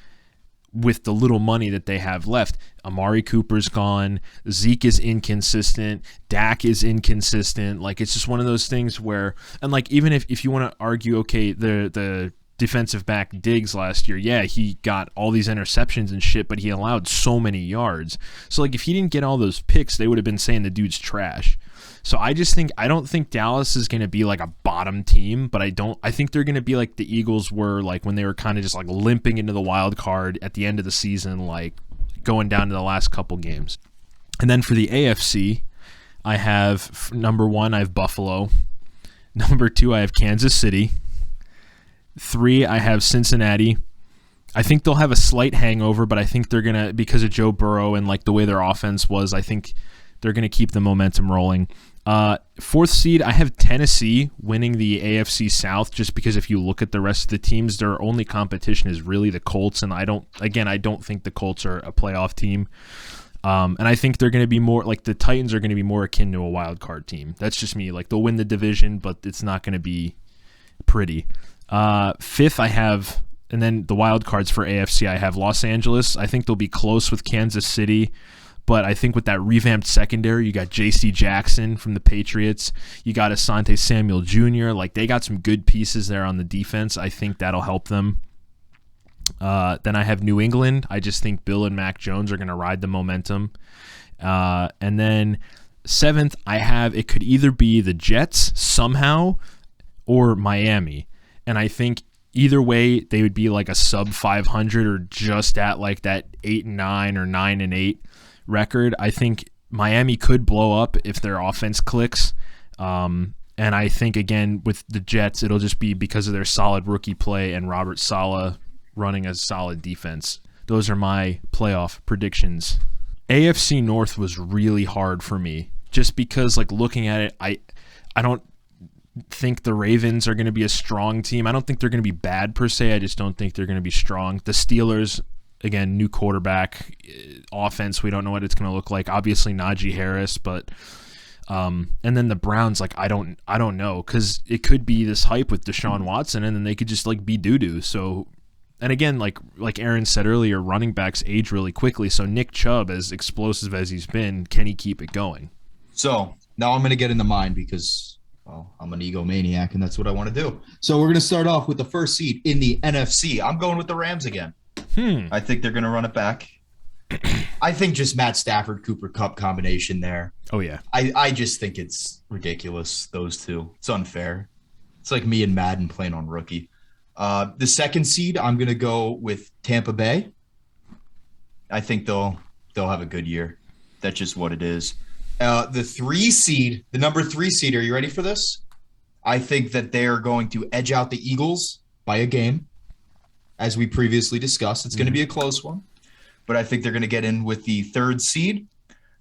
S1: with the little money that they have left. Amari Cooper's gone. Zeke is inconsistent. Dak is inconsistent. Like, it's just one of those things where, and like, even if you want to argue, okay, the defensive back Diggs last year, yeah, he got all these interceptions and shit, but he allowed so many yards. So like, if he didn't get all those picks, they would have been saying the dude's trash. So I don't think Dallas is going to be like a bottom team, but I think they're going to be like the Eagles were like when they were kind of just like limping into the wild card at the end of the season, like going down to the last couple games. And then for the AFC, I have number 1, I have Buffalo. Number 2, I have Kansas City. 3, I have Cincinnati. I think they'll have a slight hangover, but I think they're going to, because of Joe Burrow and like the way their offense was, I think they're going to keep the momentum rolling. 4th seed, I have Tennessee winning the AFC South, just because if you look at the rest of the teams, their only competition is really the Colts, and I don't think the Colts are a playoff team. And I think they're going to be more like the Titans are going to be more akin to a wild card team. That's just me. Like, they'll win the division, but it's not going to be pretty. 5th, I have, and then the wild cards for AFC, I have Los Angeles. I think they'll be close with Kansas City, but I think with that revamped secondary, you got J.C. Jackson from the Patriots, you got Asante Samuel Jr. Like, they got some good pieces there on the defense. I think that'll help them. Then I have New England. I just think Bill and Mac Jones are going to ride the momentum. And then 7th, I have, it could either be the Jets somehow or Miami. And I think either way, they would be like a sub 500 or just at like that 8-9 or 9-8 record. I think Miami could blow up if their offense clicks. And I think, again, with the Jets, it'll just be because of their solid rookie play and Robert Saleh running a solid defense. Those are my playoff predictions. AFC North was really hard for me just because, like, looking at it, I don't think the Ravens are going to be a strong team. I don't think they're going to be bad per se. I just don't think they're going to be strong. The Steelers, again, new quarterback, offense, we don't know what it's going to look like. Obviously Najee Harris, but and then the Browns, like, I don't know, because it could be this hype with Deshaun Watson, and then they could just like be doo-doo. So, and again, like Aaron said earlier, running backs age really quickly. So Nick Chubb, as explosive as he's been, can he keep it going?
S2: So now I'm going to get into mine because, well, I'm an egomaniac, and that's what I want to do. So we're going to start off with the first seed in the NFC. I'm going with the Rams again. I think they're going to run it back. I think just Matt Stafford, Cooper Kupp combination there.
S1: Oh, yeah.
S2: I just think it's ridiculous, those two. It's unfair. It's like me and Madden playing on rookie. The 2nd seed, I'm going to go with Tampa Bay. I think they'll have a good year. That's just what it is. The 3 seed, the number 3 seed, are you ready for this? I think that they are going to edge out the Eagles by a game, as we previously discussed. It's going to be a close one, but I think they're going to get in with the 3rd seed.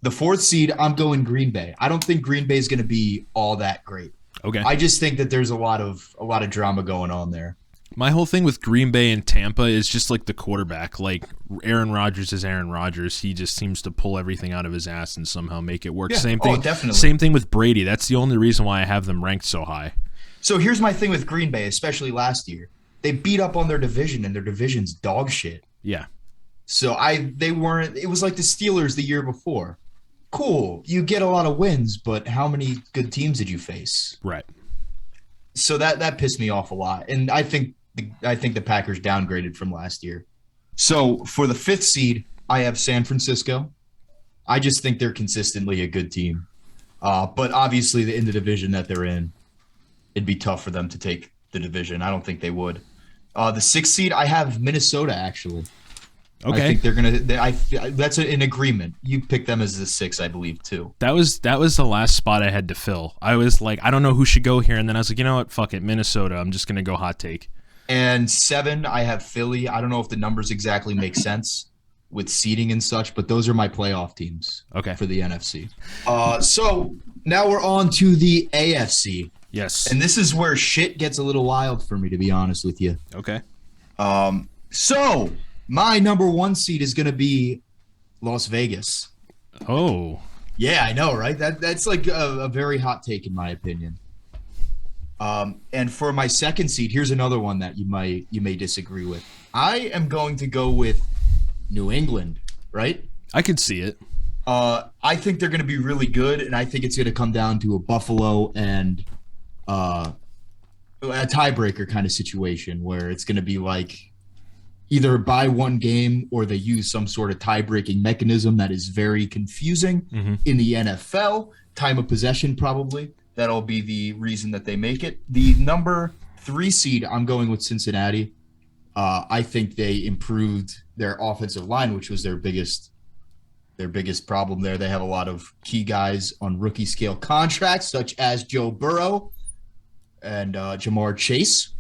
S2: The 4th seed, I'm going Green Bay. I don't think Green Bay is going to be all that great.
S1: Okay.
S2: I just think that there's a lot of drama going on there.
S1: My whole thing with Green Bay and Tampa is just like the quarterback. Like, Aaron Rodgers is Aaron Rodgers. He just seems to pull everything out of his ass and somehow make it work.
S2: Yeah.
S1: Same thing.
S2: Oh, definitely.
S1: Same thing with Brady. That's the only reason why I have them ranked so high.
S2: So here's my thing with Green Bay, especially last year. They beat up on their division, and their division's dog shit.
S1: Yeah.
S2: So it was like the Steelers the year before. Cool. You get a lot of wins, but how many good teams did you face?
S1: Right.
S2: So that pissed me off a lot. And I think the Packers downgraded from last year. So for the 5th seed, I have San Francisco. I just think they're consistently a good team. But obviously, in the division that they're in, it'd be tough for them to take the division. I don't think they would. The 6th seed, I have Minnesota, actually.
S1: Okay.
S2: I think they're going to – that's an agreement. You picked them as the 6, I believe, too.
S1: That was the last spot I had to fill. I was like, I don't know who should go here. And then I was like, you know what? Fuck it. Minnesota. I'm just going to go hot take.
S2: And 7, I have Philly. I don't know if the numbers exactly make sense with seeding and such, but those are my playoff teams for the NFC. So now we're on to the AFC.
S1: Yes.
S2: And this is where shit gets a little wild for me, to be honest with you.
S1: Okay.
S2: So my number 1 seed is going to be Las Vegas.
S1: Oh.
S2: Yeah, I know, right? That's like a very hot take in my opinion. And for my 2nd seed, here's another one that you may disagree with. I am going to go with New England, right?
S1: I could see it.
S2: I think they're going to be really good, and I think it's going to come down to a Buffalo and a tiebreaker kind of situation where it's going to be like either by one game or they use some sort of tie-breaking mechanism that is very confusing in the NFL. Time of possession, probably. That'll be the reason that they make it. The number 3 seed, I'm going with Cincinnati. I think they improved their offensive line, which was their biggest problem there. They have a lot of key guys on rookie scale contracts, such as Joe Burrow and Jamar Chase.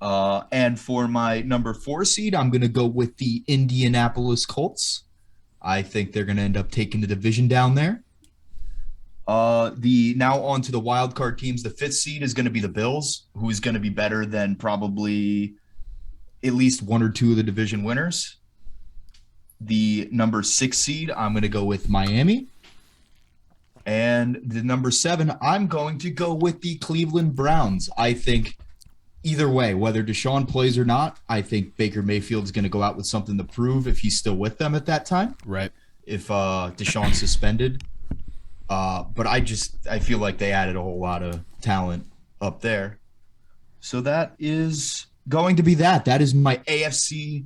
S2: And for my number 4 seed, I'm going to go with the Indianapolis Colts. I think they're going to end up taking the division down there. Now on to the wild card teams. The 5th seed is going to be the Bills, who is going to be better than probably at least 1 or 2 of the division winners. The number 6 seed, I'm going to go with Miami. And the number 7, I'm going to go with the Cleveland Browns. I think either way, whether Deshaun plays or not, I think Baker Mayfield's going to go out with something to prove if he's still with them at that time.
S1: Right.
S2: If Deshaun's suspended. But I feel like they added a whole lot of talent up there. So that is going to be that. That is my AFC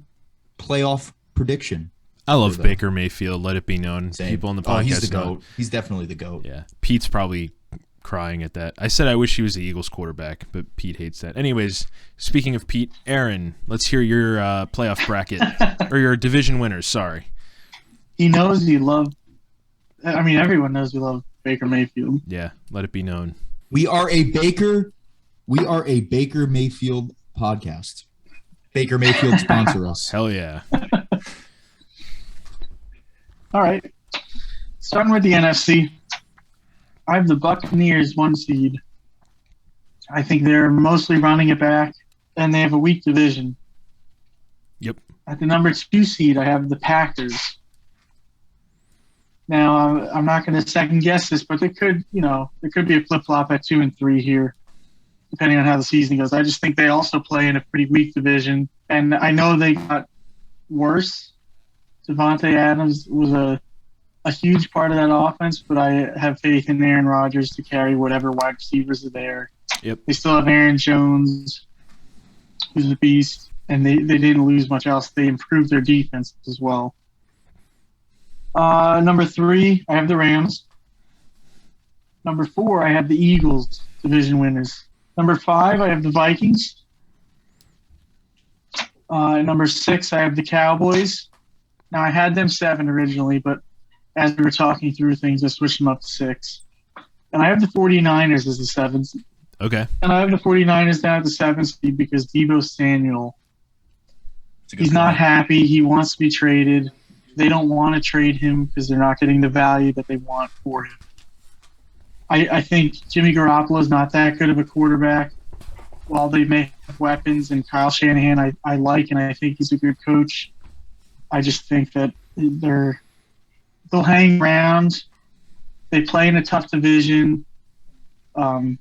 S2: playoff prediction.
S1: I love Baker Mayfield. Let it be known.
S2: Same.
S1: People on the podcast.
S2: He's the GOAT. He's definitely the GOAT.
S1: Yeah. Pete's probably crying at that. I said I wish he was the Eagles quarterback, but Pete hates that. Anyways, speaking of Pete, Aaron, let's hear your playoff bracket or your division winners. Sorry.
S3: He knows you love. I mean, everyone knows we love Baker Mayfield.
S1: Yeah, let it be known.
S2: We are a Baker Mayfield podcast. Baker Mayfield sponsor us.
S1: Hell yeah.
S3: All right. Starting with the NFC, I have the Buccaneers 1 seed. I think they're mostly running it back, and they have a weak division.
S1: Yep.
S3: At the number 2 seed, I have the Packers. Now, I'm not going to second guess this, but there could be a flip-flop at 2 and 3 here, depending on how the season goes. I just think they also play in a pretty weak division, and I know they got worse. Devontae Adams was a huge part of that offense, but I have faith in Aaron Rodgers to carry whatever wide receivers are there.
S1: Yep.
S3: They still have Aaron Jones, who's a beast, and they didn't lose much else. They improved their defense as well. Number 3, I have the Rams. Number 4, I have the Eagles, division winners. Number 5, I have the Vikings. Number 6, I have the Cowboys. Now, I had them 7 originally, but as we were talking through things, I switched them up to 6. And I have the 49ers as the 7th.
S1: Okay.
S3: And I have the 49ers down at the 7th seed because Deebo Samuel, he's not happy. He wants to be traded. They don't want to trade him because they're not getting the value that they want for him. I think Jimmy Garoppolo is not that good of a quarterback. While they may have weapons, and Kyle Shanahan I like, and I think he's a good coach, I just think that they'll hang around. They play in a tough division, and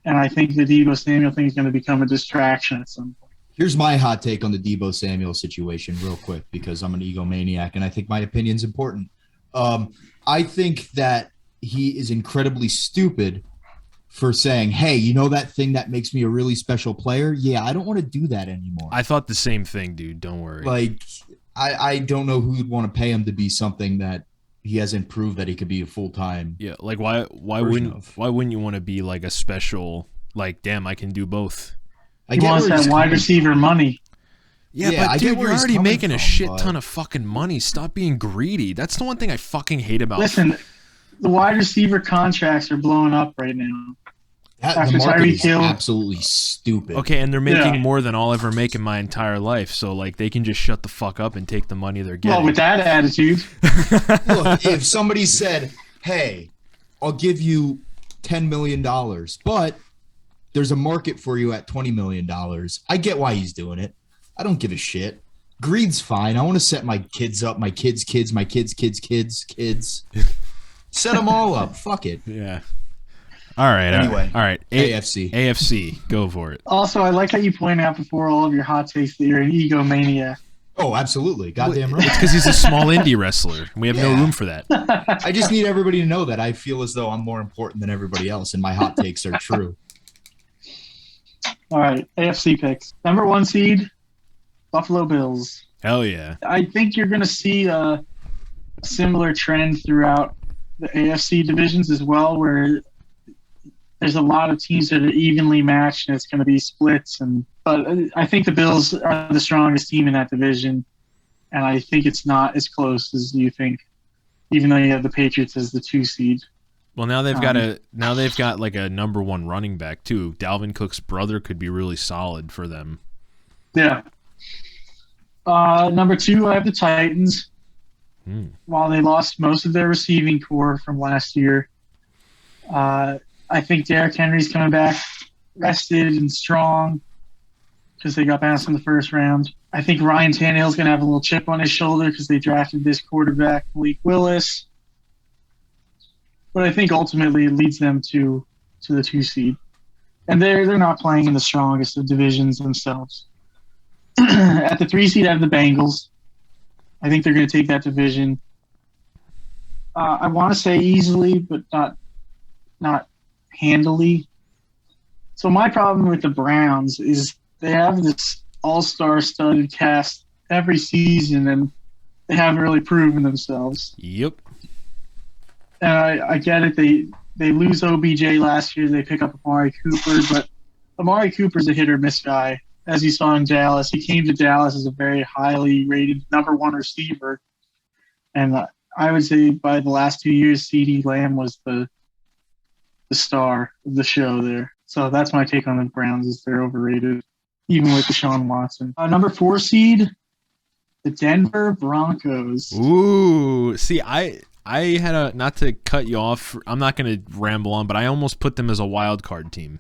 S3: I think the Deebo Samuel thing is going to become a distraction at some point.
S2: Here's my hot take on the Deebo Samuel situation real quick because I'm an egomaniac and I think my opinion's important. I think that he is incredibly stupid for saying, hey, you know that thing that makes me a really special player? Yeah, I don't want to do that anymore.
S1: I thought the same thing, dude. Don't worry.
S2: Like, I don't know who would want to pay him to be something that he hasn't proved that he could be a full-time.
S1: Yeah, like why wouldn't you want to be like a special, like, damn, I can do both?
S2: I
S3: He
S2: get
S3: wants
S2: where he's
S3: that wide
S2: coming
S3: receiver
S2: from.
S3: money.
S1: Yeah,
S2: Yeah, I
S1: but
S2: get
S1: dude,
S2: where
S1: you're
S2: he's
S1: already
S2: coming
S1: making a
S2: from,
S1: shit
S2: but-
S1: ton of fucking money. Stop being greedy. That's the one thing I fucking hate about.
S3: Listen, the wide receiver contracts are blowing up right now.
S2: The
S3: After
S2: market
S3: Tyreek
S2: is
S3: Hill-
S2: absolutely stupid.
S1: Okay, and they're making
S3: Yeah.
S1: more than I'll ever make in my entire life, so like they can just shut the fuck up and take the money they're
S3: Well,
S1: getting.
S3: with that attitude,
S2: Look, if somebody said, "Hey, I'll give you $10 million, but there's a market for you at $20 million," I get why he's doing it. I don't give a shit. Greed's fine. I want to set my kids up, my kids' kids, my kids' kids' kids, kids. Set them all up. Fuck it.
S1: Yeah. All right.
S2: Anyway,
S1: all right.
S2: AFC.
S1: AFC. Go for it.
S3: also, I like how you point out before all of your hot takes that you're an egomaniac.
S2: Oh, absolutely. Goddamn
S1: It's
S2: right.
S1: because he's a small indie wrestler. We have no
S2: Yeah.
S1: room for that.
S2: I just need everybody to know that I feel as though I'm more important than everybody else, and my hot takes are true.
S3: All right, AFC picks. Number 1 seed, Buffalo Bills.
S1: Hell yeah.
S3: I think you're going to see a similar trend throughout the AFC divisions as well, where there's a lot of teams that are evenly matched, and it's going to be splits. But I think the Bills are the strongest team in that division, and I think it's not as close as you think, even though you have the Patriots as the 2 seed.
S1: Well, now they've got like a number 1 running back too. Dalvin Cook's brother could be really solid for them.
S3: Yeah. Number 2, I have the Titans. While they lost most of their receiving core from last year, I think Derrick Henry's coming back rested and strong because they got bounced in the first round. I think Ryan Tannehill's going to have a little chip on his shoulder because they drafted this quarterback, Malik Willis. But I think ultimately it leads them to the 2 seed. And they're not playing in the strongest of divisions themselves. At the 3 seed, I have the Bengals. I think they're going to take that division. I want to say easily, but not handily. So my problem with the Browns is they have this all-star studded cast every season, and they haven't really proven themselves.
S1: Yep.
S3: And I get it. They lose OBJ last year. They pick up Amari Cooper, but Amari Cooper's a hit-or-miss guy. As you saw in Dallas, he came to Dallas as a very highly rated number 1 receiver. And I would say by the last 2 years, CeeDee Lamb was the star of the show there. So that's my take on the Browns, is they're overrated, even with Deshaun Watson. Number 4 seed, the Denver Broncos.
S1: Ooh. See, I had a, not to cut you off, I'm not going to ramble on, but I almost put them as a wild card team.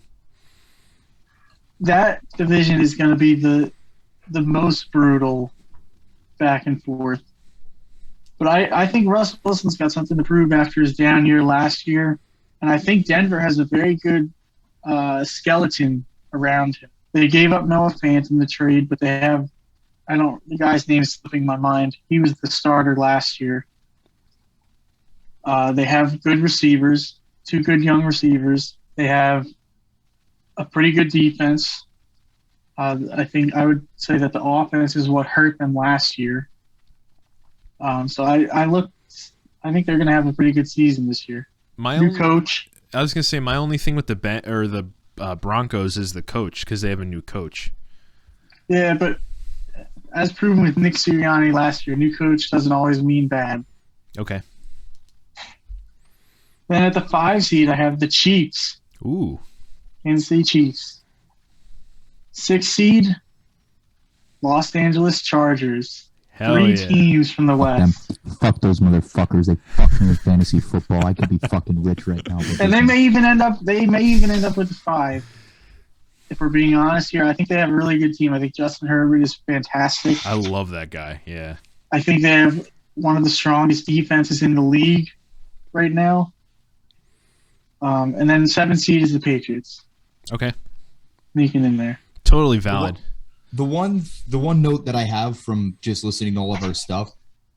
S3: That division is going to be the most brutal back and forth. But I think Russell Wilson's got something to prove after his down year last year. And I think Denver has a very good skeleton around him. They gave up Noah Fant in the trade, but they have, the guy's name is slipping my mind. He was the starter last year. They have good receivers, 2 good young receivers. They have a pretty good defense. I think I would say that the offense is what hurt them last year. So I think they're going to have a pretty good season this year. New coach.
S1: I was going to say my only thing with the Broncos is the coach, because they have a new coach.
S3: Yeah, but as proven with Nick Sirianni last year, new coach doesn't always mean bad.
S1: Okay.
S3: Then at the 5 seed, I have the Chiefs.
S1: Ooh.
S3: Kansas City Chiefs. 6 seed, Los Angeles Chargers.
S1: Hell
S3: 3
S1: yeah.
S3: teams from the West.
S2: Fuck those motherfuckers. They fuck me with fantasy football. I could be fucking rich right now.
S3: And they may even end up with the 5. If we're being honest here, I think they have a really good team. I think Justin Herbert is fantastic.
S1: I love that guy. Yeah.
S3: I think they have one of the strongest defenses in the league right now. And then 7 seed is the Patriots.
S1: Okay.
S3: Sneaking in there.
S1: Totally valid.
S2: The one note that I have from just listening to all of our stuff,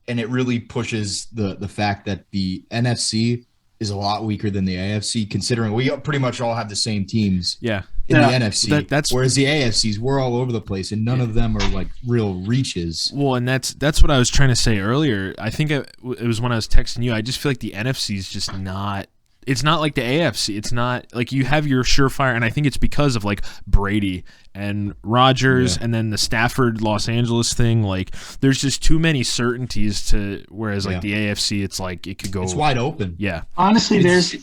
S2: and it really pushes the fact that the NFC is a lot weaker than the AFC, considering we pretty much all have the same teams.
S1: Yeah.
S2: in
S3: Yeah.
S2: the NFC.
S1: That's
S2: Whereas the AFCs, we're all over the place, and none of them are like real reaches.
S1: well, and that's what I was trying to say earlier. I think it was when I was texting you. I just feel like the NFC is just not. It's not like the AFC. It's not like you have your surefire, and I think it's because of like Brady and Rodgers, and then the Stafford Los Angeles thing. Like, there's just too many certainties to. Whereas like the AFC, it's like it could go.
S2: It's wide open.
S1: Yeah.
S3: Honestly, there's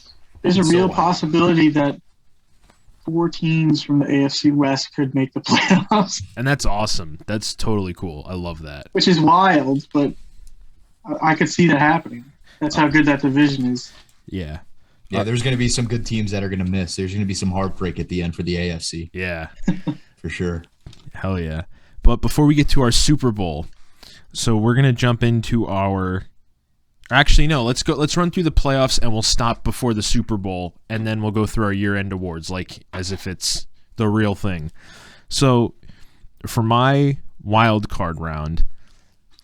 S3: a real
S2: wide.
S3: possibility that 4 teams from the AFC West could make the playoffs,
S1: And that's awesome. That's totally cool. I love that.
S3: which is wild, but I could see that happening. That's how good that division is.
S1: Yeah.
S2: Yeah, there's going to be some good teams that are going to miss. There's going to be some heartbreak at the end for the AFC,
S1: Yeah.
S2: for sure.
S1: Hell yeah. But before we get to our Super Bowl, so we're going to jump into our actually no, let's run through the playoffs and we'll stop before the Super Bowl and then we'll go through our year-end awards like as if it's the real thing. So for my wild card round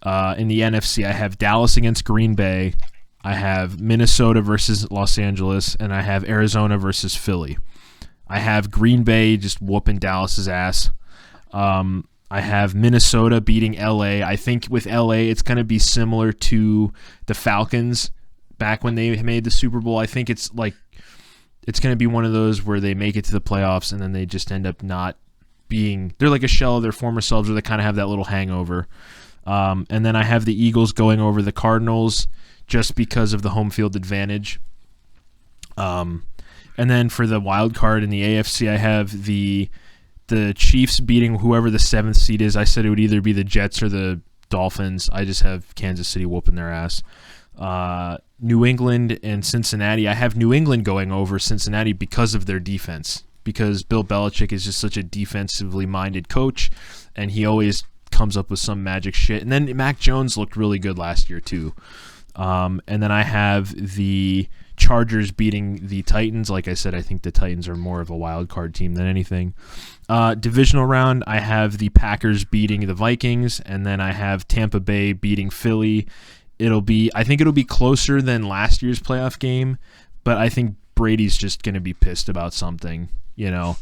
S1: in the NFC, I have Dallas against Green Bay, I have Minnesota versus Los Angeles, and I have Arizona versus Philly. I have Green Bay just whooping Dallas's ass. I have Minnesota beating LA. I think with LA, it's going to be similar to the Falcons back when they made the Super Bowl. I think it's going to be one of those where they make it to the playoffs and then they just end up not being. They're like a shell of their former selves, or they kind of have that little hangover. And then I have the Eagles going over the Cardinals just because of the home field advantage. And then for the wild card in the AFC, I have the Chiefs beating whoever the 7th seed is. I said it would either be the Jets or the Dolphins. I just have Kansas City whooping their ass. New England and Cincinnati. I have New England going over Cincinnati because of their defense. Because Bill Belichick is just such a defensively minded coach, and he always comes up with some magic shit. And then Mac Jones looked really good last year too. And then I have the Chargers beating the Titans. Like I said, I think the Titans are more of a wild card team than anything. Divisional round, I have the Packers beating the Vikings, and then I have Tampa Bay beating Philly. I think it'll be closer than last year's playoff game, but I think Brady's just going to be pissed about something, you know.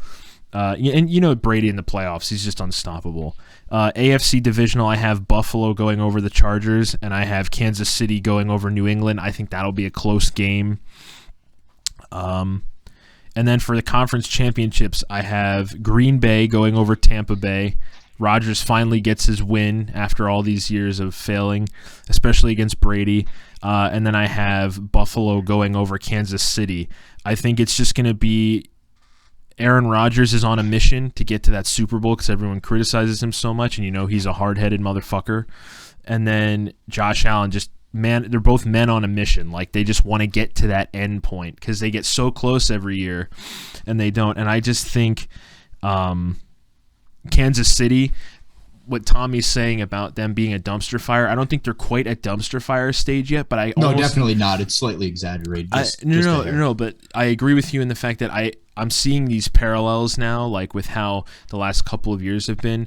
S1: And you know Brady in the playoffs, he's just unstoppable. AFC divisional, I have Buffalo going over the Chargers, and I have Kansas City going over New England. I think that'll be a close game. And then for the conference championships, I have Green Bay going over Tampa Bay. Rodgers finally gets his win after all these years of failing, especially against Brady. And then I have Buffalo going over Kansas City. I think it's just going to be Aaron Rodgers is on a mission to get to that Super Bowl because everyone criticizes him so much, and you know he's a hard-headed motherfucker. And then Josh Allen they're both men on a mission. Like, they just want to get to that end point because they get so close every year and they don't. And I just think Kansas City, what Tommy's saying about them being a dumpster fire, I don't think they're quite at dumpster fire stage yet, but
S2: definitely not. It's slightly exaggerated.
S1: No, but I agree with you in the fact that I'm seeing these parallels now, like with how the last couple of years have been.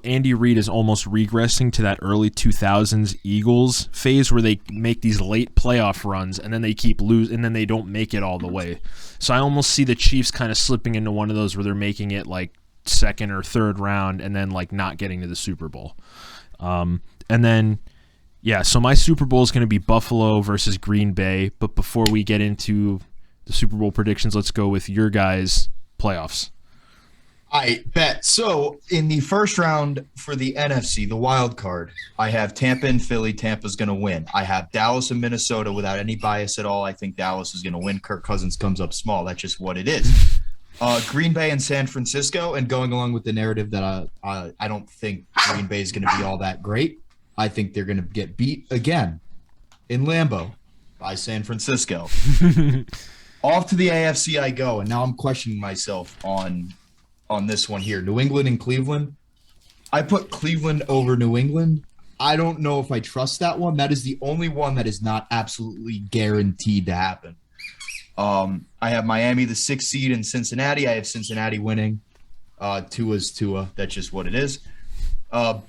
S1: Andy Reid is almost regressing to that early 2000s Eagles phase where they make these late playoff runs and then they keep losing and then they don't make it all the way. So I almost see the Chiefs kind of slipping into one of those where they're making it like second or third round and then like not getting to the Super Bowl. And then so my Super Bowl is going to be Buffalo versus Green Bay. But before we get into the Super Bowl predictions, let's go with your guys' playoffs.
S2: I bet. So in the first round for the NFC, the wild card, I have Tampa and Philly. Tampa's going to win. I have Dallas and Minnesota without any bias at all. I think Dallas is going to win. Kirk Cousins comes up small. That's just what it is. Green Bay and San Francisco, and going along with the narrative that I don't think Green Bay is going to be all that great. I think they're going to get beat again in Lambeau by San Francisco. Off to the AFC I go, and now I'm questioning myself on this one here. New England and Cleveland. I put Cleveland over New England. I don't know if I trust that one. That is the only one that is not absolutely guaranteed to happen. I have Miami, the 6th seed, in Cincinnati. I have Cincinnati winning. Tua's Tua. That's just what it is.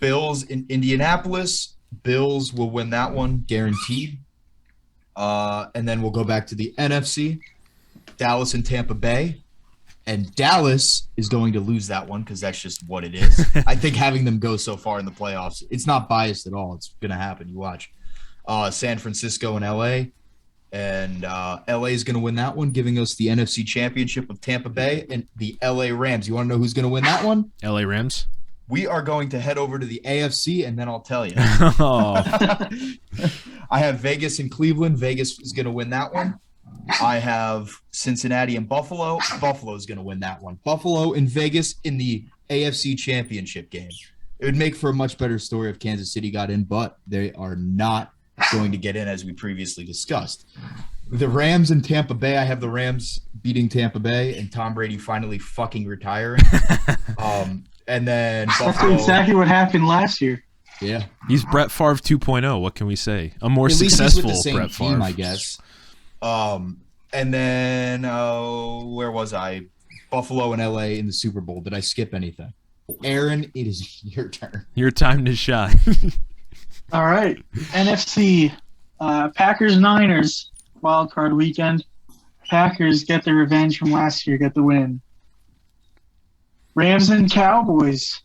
S2: Bills in Indianapolis. Bills will win that one, guaranteed. And then we'll go back to the NFC. Dallas and Tampa Bay. And Dallas is going to lose that one because that's just what it is. I think having them go so far in the playoffs, it's not biased at all. It's going to happen. You watch. San Francisco and LA. And LA is going to win that one, giving us the NFC Championship of Tampa Bay and the LA Rams. You want to know who's going to win that one?
S1: LA Rams?
S2: We are going to head over to the AFC, and then I'll tell you.
S1: Oh.
S2: I have Vegas and Cleveland. Vegas is going to win that one. I have Cincinnati and Buffalo. Buffalo is going to win that one. Buffalo and Vegas in the AFC Championship game. It would make for a much better story if Kansas City got in, but they are not going to get in, as we previously discussed. The Rams and Tampa Bay, I have the Rams beating Tampa Bay and Tom Brady finally fucking retiring. And then Buffalo.
S3: That's exactly what happened last year.
S2: Yeah.
S1: He's Brett Favre 2.0. What can we say? A more
S2: At least
S1: successful
S2: he's with the same
S1: Brett Favre.
S2: team, I guess. And then where was I? Buffalo and LA in the Super Bowl. Did I skip anything? Aaron, it is your turn.
S1: Your time to shine.
S3: All right. NFC, Packers-Niners, wild card weekend. Packers get their revenge from last year, get the win. Rams and Cowboys.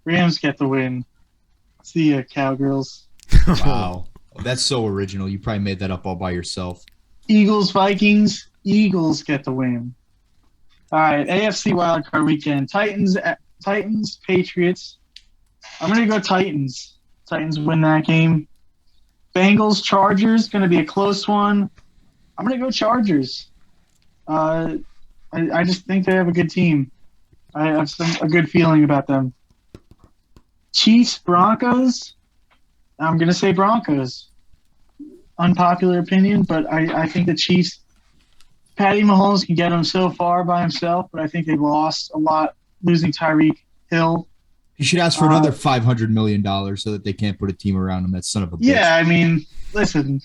S3: Rams get the win. See ya, Cowgirls.
S2: Wow. That's so original. You probably made that up all by yourself.
S3: Eagles-Vikings. Eagles get the win. All right, AFC wild card weekend. Titans, Patriots. I'm going to go Titans. Titans win that game. Bengals, Chargers, going to be a close one. I'm going to go Chargers. I just think they have a good team. I have a good feeling about them. Chiefs, Broncos. I'm going to say Broncos. Unpopular opinion, but I think the Chiefs, Patty Mahomes can get them so far by himself, but I think they've lost a lot losing Tyreek Hill.
S2: You should ask for another $500 million so that they can't put a team around him. That son of a bitch.
S3: Yeah, I mean, listen,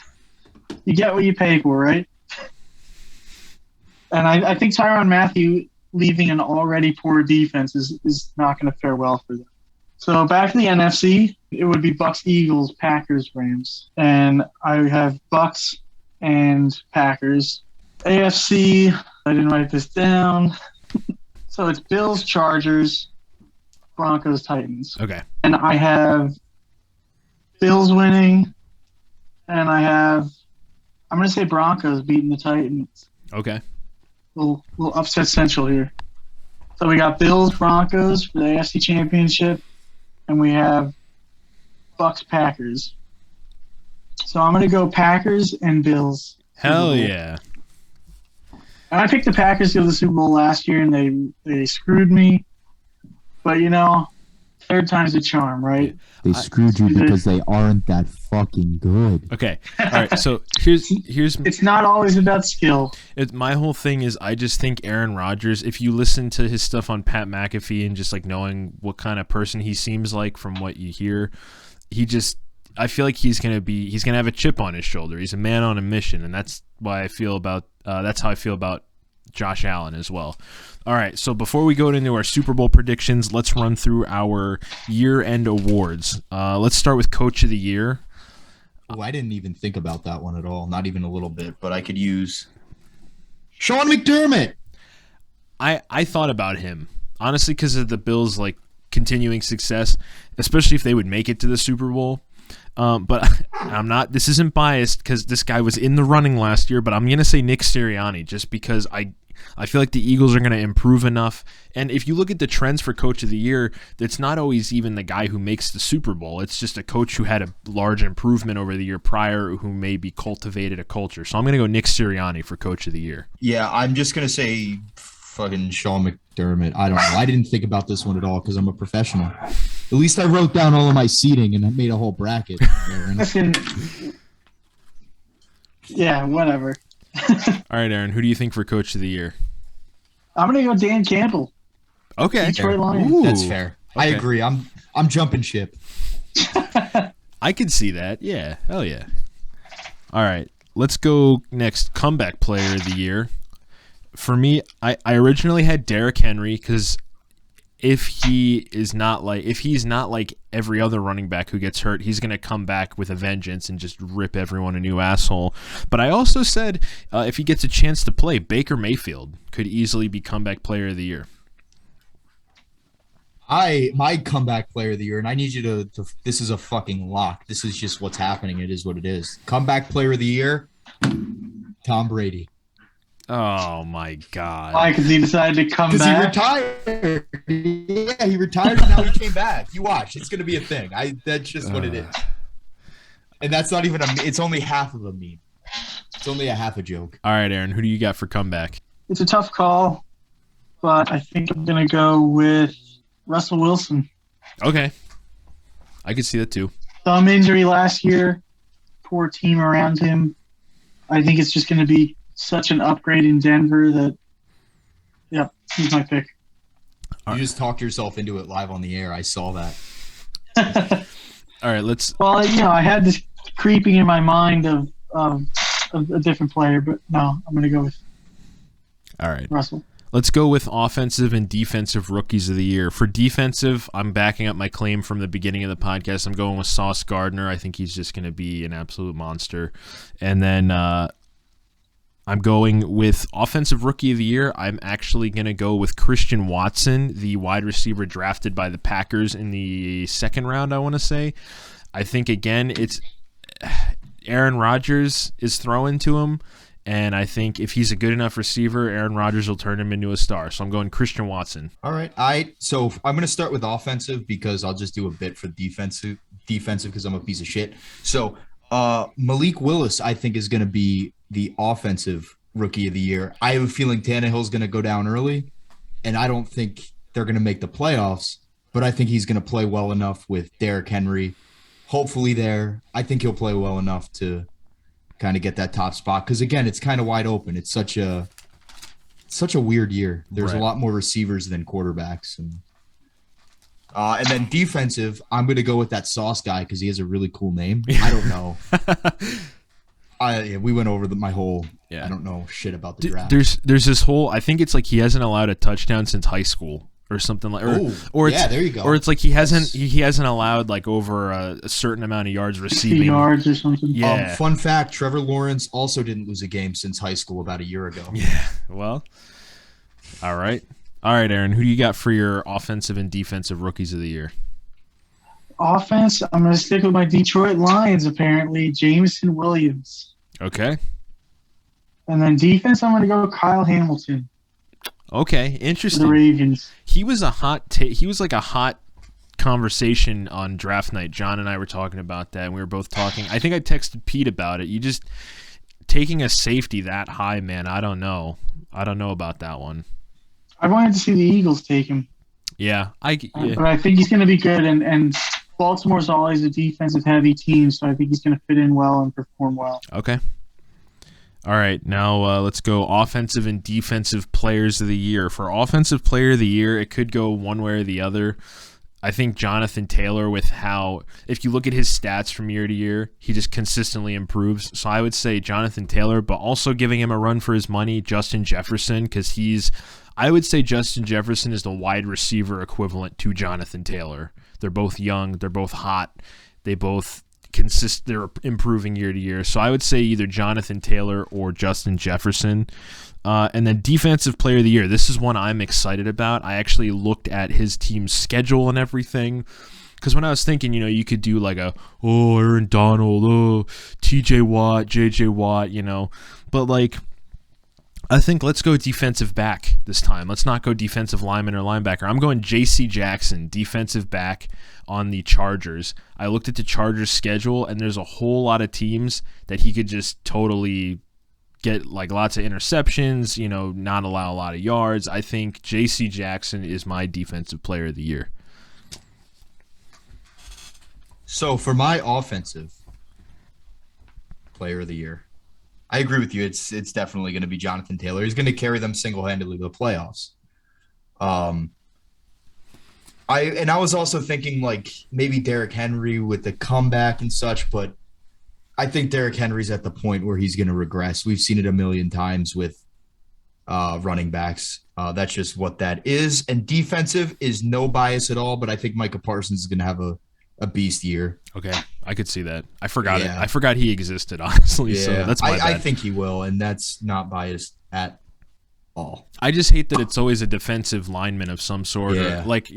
S3: you get what you pay for, right? And I think Tyrann Mathieu leaving an already poor defense is not going to fare well for them. So back to the NFC, it would be Bucks, Eagles, Packers, Rams. And I have Bucks and Packers. AFC, I didn't write this down. So it's Bills, Chargers, Broncos, Titans.
S1: Okay.
S3: And I have Bills winning, and I'm going to say Broncos beating the Titans.
S1: Okay.
S3: Little upset central here. So we got Bills, Broncos for the AFC Championship, and we have Bucks, Packers. So I'm going to go Packers and Bills.
S1: Hell yeah.
S3: And I picked the Packers to go to the Super Bowl last year, and they screwed me. But, third time's a charm, right?
S2: They screwed you because they aren't that fucking good.
S1: Okay. All right. So here's
S3: It's not always about skill.
S1: my whole thing is I just think Aaron Rodgers, if you listen to his stuff on Pat McAfee and just like knowing what kind of person he seems like from what you hear, I feel like he's gonna have a chip on his shoulder. He's a man on a mission, and that's why I feel about that's how I feel about Josh Allen as well. All right, so before we go into our Super Bowl predictions, let's run through our year-end awards. Let's start with Coach of the Year.
S2: Oh, I didn't even think about that one at all. Not even a little bit, but I could use Sean McDermott.
S1: I thought about him, honestly, because of the Bills' like continuing success, especially if they would make it to the Super Bowl. But I'm not. This isn't biased because this guy was in the running last year. But I'm gonna say Nick Sirianni just because I feel like the Eagles are gonna improve enough. And if you look at the trends for Coach of the Year, it's not always even the guy who makes the Super Bowl. It's just a coach who had a large improvement over the year prior, who maybe cultivated a culture. So I'm gonna go Nick Sirianni for Coach of the Year.
S2: Yeah, I'm just gonna say fucking Sean McDermott. I don't know. I didn't think about this one at all because I'm a professional. At least I wrote down all of my seating and I made a whole bracket.
S3: Listen, yeah, whatever.
S1: All right, Aaron, who do you think for Coach of the Year?
S3: I'm gonna go Dan Campbell.
S1: Okay,
S3: Detroit Lions.
S1: Ooh,
S2: That's fair. I
S1: okay.
S2: agree. I'm jumping ship.
S1: I could see that. Yeah, hell yeah. All right, let's go next. Comeback Player of the Year. For me, I originally had Derrick Henry because if he's not like every other running back who gets hurt, he's going to come back with a vengeance and just rip everyone a new asshole. But I also said if he gets a chance to play, Baker Mayfield could easily be comeback player of the year.
S2: My comeback player of the year, and I need you to this is a fucking lock. This is just what's happening. It is what it is. Comeback player of the year, Tom Brady.
S1: Oh my God!
S3: Why? Because he decided to come back.
S2: Because he retired. Yeah, he retired and now he came back. You watch. It's going to be a thing. That's just what it is. And that's not even it's only half of a meme. It's only a half a joke.
S1: All right, Aaron, who do you got for comeback?
S3: It's a tough call, but I think I'm going to go with Russell Wilson.
S1: Okay. I could see that too.
S3: Thumb injury last year. Poor team around him. I think it's just going to be such an upgrade in Denver that, yeah, he's my pick.
S2: You just talked yourself into it live on the air. I saw that.
S1: All right, let's.
S3: Well, I had this creeping in my mind of a different player, but no, I'm going to go with
S1: All right.
S3: Russell.
S1: Let's go with offensive and defensive rookies of the year. For defensive, I'm backing up my claim from the beginning of the podcast. I'm going with Sauce Gardner. I think he's just going to be an absolute monster. And then I'm going with offensive rookie of the year. I'm actually going to go with Christian Watson, the wide receiver drafted by the Packers in the second round, I want to say. I think, again, it's Aaron Rodgers is throwing to him, and I think if he's a good enough receiver, Aaron Rodgers will turn him into a star. So I'm going Christian Watson.
S2: All right. So I'm going to start with offensive because I'll just do a bit for defensive because I'm a piece of shit. So Malik Willis, I think, is going to be the offensive rookie of the year. I have a feeling Tannehill's going to go down early, and I don't think they're going to make the playoffs, but I think he's going to play well enough with Derrick Henry. Hopefully there. I think he'll play well enough to kind of get that top spot because, again, it's kind of wide open. It's such a weird year. There's a lot more receivers than quarterbacks. And then defensive, I'm going to go with that Sauce guy because he has a really cool name. I don't know. We went over my whole. Yeah. I don't know shit about the draft.
S1: There's this whole. I think it's like he hasn't allowed a touchdown since high school or something like. Or it's,
S2: yeah, there you go.
S1: Or it's like he hasn't allowed like over a certain amount of yards receiving.
S3: 50 yards or something.
S1: Yeah.
S2: Fun fact: Trevor Lawrence also didn't lose a game since high school about a year ago.
S1: Yeah. Well. All right, Aaron. Who do you got for your offensive and defensive rookies of the year?
S3: Offense, I'm going to stick with my Detroit Lions, apparently, Jameson Williams.
S1: Okay.
S3: And then defense, I'm going to go Kyle Hamilton.
S1: Okay, interesting.
S3: The Ravens.
S1: He was a he was like a hot conversation on draft night. John and I were talking about that, and we were both talking. I think I texted Pete about it. You just taking a safety that high, man, I don't know. I don't know about that one.
S3: I wanted to see the Eagles take him.
S1: Yeah.
S3: But I think he's going to be good, and Baltimore's always a defensive-heavy team, so I think he's going to fit in well and perform well.
S1: Okay. All right, now let's go offensive and defensive players of the year. For offensive player of the year, it could go one way or the other. I think Jonathan Taylor, with how, if you look at his stats from year to year, he just consistently improves. So I would say Jonathan Taylor, but also giving him a run for his money, Justin Jefferson, because I would say Justin Jefferson is the wide receiver equivalent to Jonathan Taylor. They're both young. They're both hot. They both they're improving year to year. So I would say either Jonathan Taylor or Justin Jefferson. And then defensive player of the year. This is one I'm excited about. I actually looked at his team's schedule and everything. Because when I was thinking, you could do like Aaron Donald, TJ Watt, JJ Watt, But like, I think let's go defensive back this time. Let's not go defensive lineman or linebacker. I'm going J.C. Jackson, defensive back on the Chargers. I looked at the Chargers schedule, and there's a whole lot of teams that he could just totally get like lots of interceptions, not allow a lot of yards. I think J.C. Jackson is my defensive player of the year.
S2: So for my offensive player of the year, I agree with you. It's definitely going to be Jonathan Taylor. He's going to carry them single-handedly to the playoffs. I was also thinking like maybe Derrick Henry with the comeback and such, but I think Derrick Henry's at the point where he's going to regress. We've seen it a million times with running backs. That's just what that is. And defensive is no bias at all, but I think Micah Parsons is going to have a beast year.
S1: Okay, I could see that. I forgot it.
S2: Yeah.
S1: I forgot he existed, honestly.
S2: Yeah,
S1: So that's my bad.
S2: I think he will, and that's not biased at all.
S1: I just hate that it's always a defensive lineman of some sort.
S2: Yeah.
S1: Or like,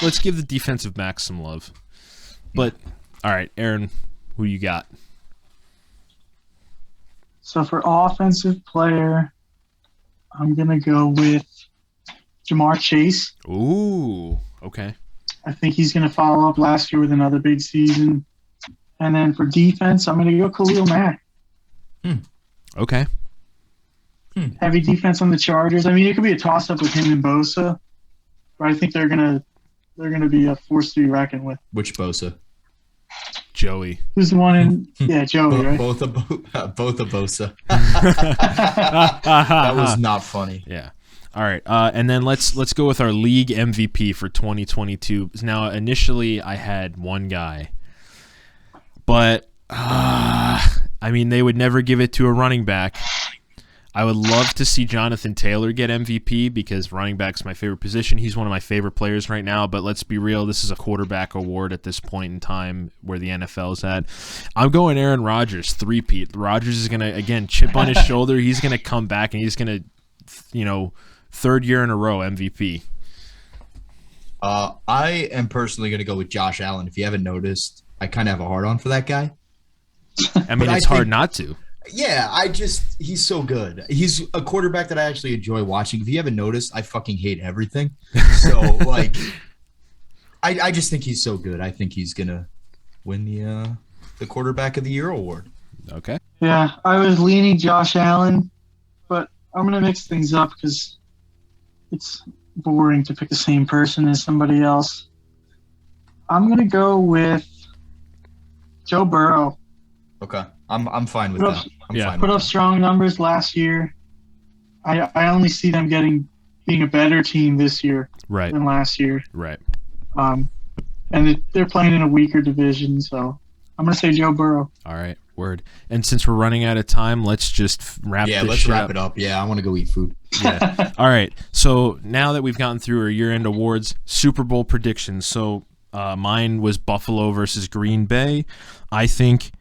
S1: let's give the defensive backs some love. But all right, Aaron, who you got?
S3: So for offensive player, I'm going to go with Jamar Chase.
S1: Ooh, okay.
S3: I think he's going to follow up last year with another big season. And then for defense, I'm going to go Khalil Mack.
S1: Okay.
S3: Heavy defense on the Chargers. I mean, it could be a toss-up with him and Bosa, but I think they're gonna be a force to be reckoned with.
S2: Which Bosa?
S1: Joey.
S3: Who's the one in? Yeah, Joey, right?
S2: Both of Bosa. That was not funny.
S1: Yeah. All right. And then let's go with our league MVP for 2022. Now, initially, I had one guy, but I mean, they would never give it to a running back. I would love to see Jonathan Taylor get MVP because running back's my favorite position. He's one of my favorite players right now, but let's be real. This is a quarterback award at this point in time where the NFL's at. I'm going Aaron Rodgers, three-peat. Rodgers is going to, again, chip on his shoulder. He's going to come back, and he's going to, third year in a row MVP.
S2: I am personally going to go with Josh Allen. If you haven't noticed, I kind of have a hard-on for that guy.
S1: I mean, it's hard not to.
S2: Yeah, he's so good. He's a quarterback that I actually enjoy watching. If you haven't noticed, I fucking hate everything. So, I just think he's so good. I think he's going to win the quarterback of the year award.
S1: Okay.
S3: Yeah, I was leaning Josh Allen, but I'm going to mix things up because it's boring to pick the same person as somebody else. I'm going to go with Joe Burrow.
S2: Okay. I'm fine with that.
S3: Put up strong numbers last year. I only see them being a better team this year than last year.
S1: Right.
S3: And they're playing in a weaker division, so I'm going to say Joe Burrow.
S1: All right, word. And since we're running out of time, let's just wrap
S2: it up. Yeah, I want to go eat food.
S1: Yeah. All right. So now that we've gotten through our year-end awards, Super Bowl predictions. So mine was Buffalo versus Green Bay. I think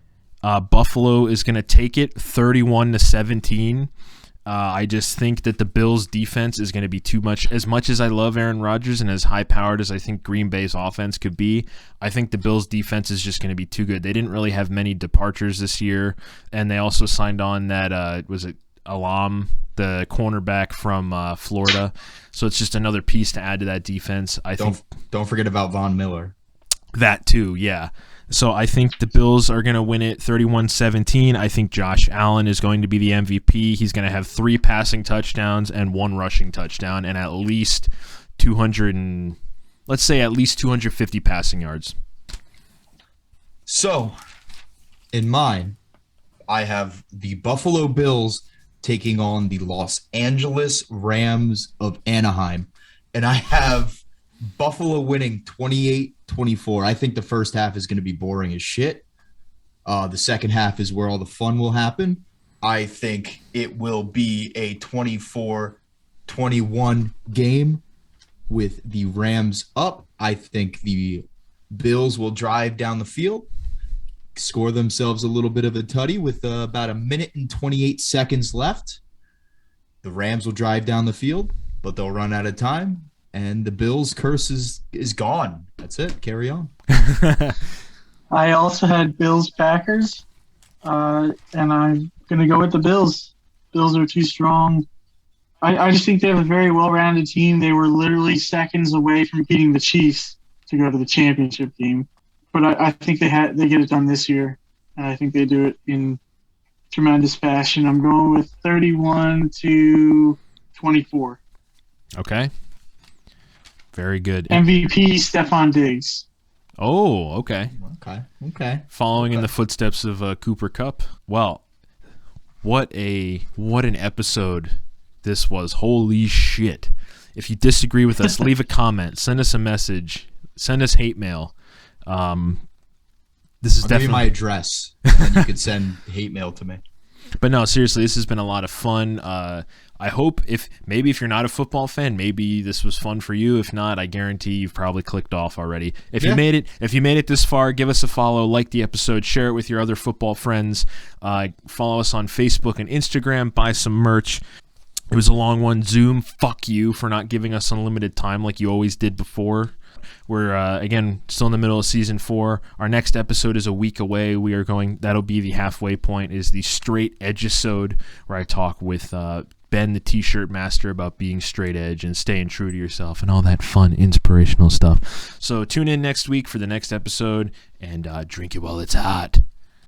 S1: Buffalo is going to take it 31-17. I just think that the Bills' defense is going to be too much. As much as I love Aaron Rodgers and as high-powered as I think Green Bay's offense could be, I think the Bills' defense is just going to be too good. They didn't really have many departures this year, and they also signed on that, was it Alam, the cornerback from Florida. So it's just another piece to add to that defense.
S2: Don't forget about Von Miller.
S1: That too, yeah. So I think the Bills are going to win it 31-17. I think Josh Allen is going to be the MVP. He's going to have 3 passing touchdowns and 1 rushing touchdown and at least 250 passing yards.
S2: So, in mine, I have the Buffalo Bills taking on the Los Angeles Rams of Anaheim. And I have Buffalo winning 28-24. I think the first half is going to be boring as shit. The second half is where all the fun will happen. I think it will be a 24-21 game with the Rams up. I think the Bills will drive down the field, score themselves a little bit of a tutty with about 1 minute and 28 seconds left. The Rams will drive down the field, but they'll run out of time. And the Bills' curse is gone. That's it. Carry on.
S3: I also had Bills-Packers, and I'm going to go with the Bills. Bills are too strong. I just think they have a very well-rounded team. They were literally seconds away from beating the Chiefs to go to the championship game. But I think they get it done this year, and I think they do it in tremendous fashion. I'm going with 31-24.
S1: Okay. Very good.
S3: MVP Stephon Diggs.
S1: Oh, okay.
S2: Okay.
S1: Following in the footsteps of Cooper Kupp. Well, what an episode this was. Holy shit. If you disagree with us, leave a comment. Send us a message. Send us hate mail. This is
S2: I'll
S1: definitely
S2: give you my address, and you can send hate mail to me.
S1: But no, seriously, this has been a lot of fun. I hope if you're not a football fan, maybe this was fun for you. If not, I guarantee you've probably clicked off already. If you made it this far, give us a follow, like the episode, share it with your other football friends. Follow us on Facebook and Instagram. Buy some merch. It was a long one. Zoom, fuck you for not giving us unlimited time like you always did before. We're, again, still in the middle of season 4. Our next episode is a week away. That'll be the halfway point, is the straight edge-isode, where I talk with Ben, the t-shirt master, about being straight edge and staying true to yourself and all that fun, inspirational stuff. So tune in next week for the next episode, and drink it while it's hot.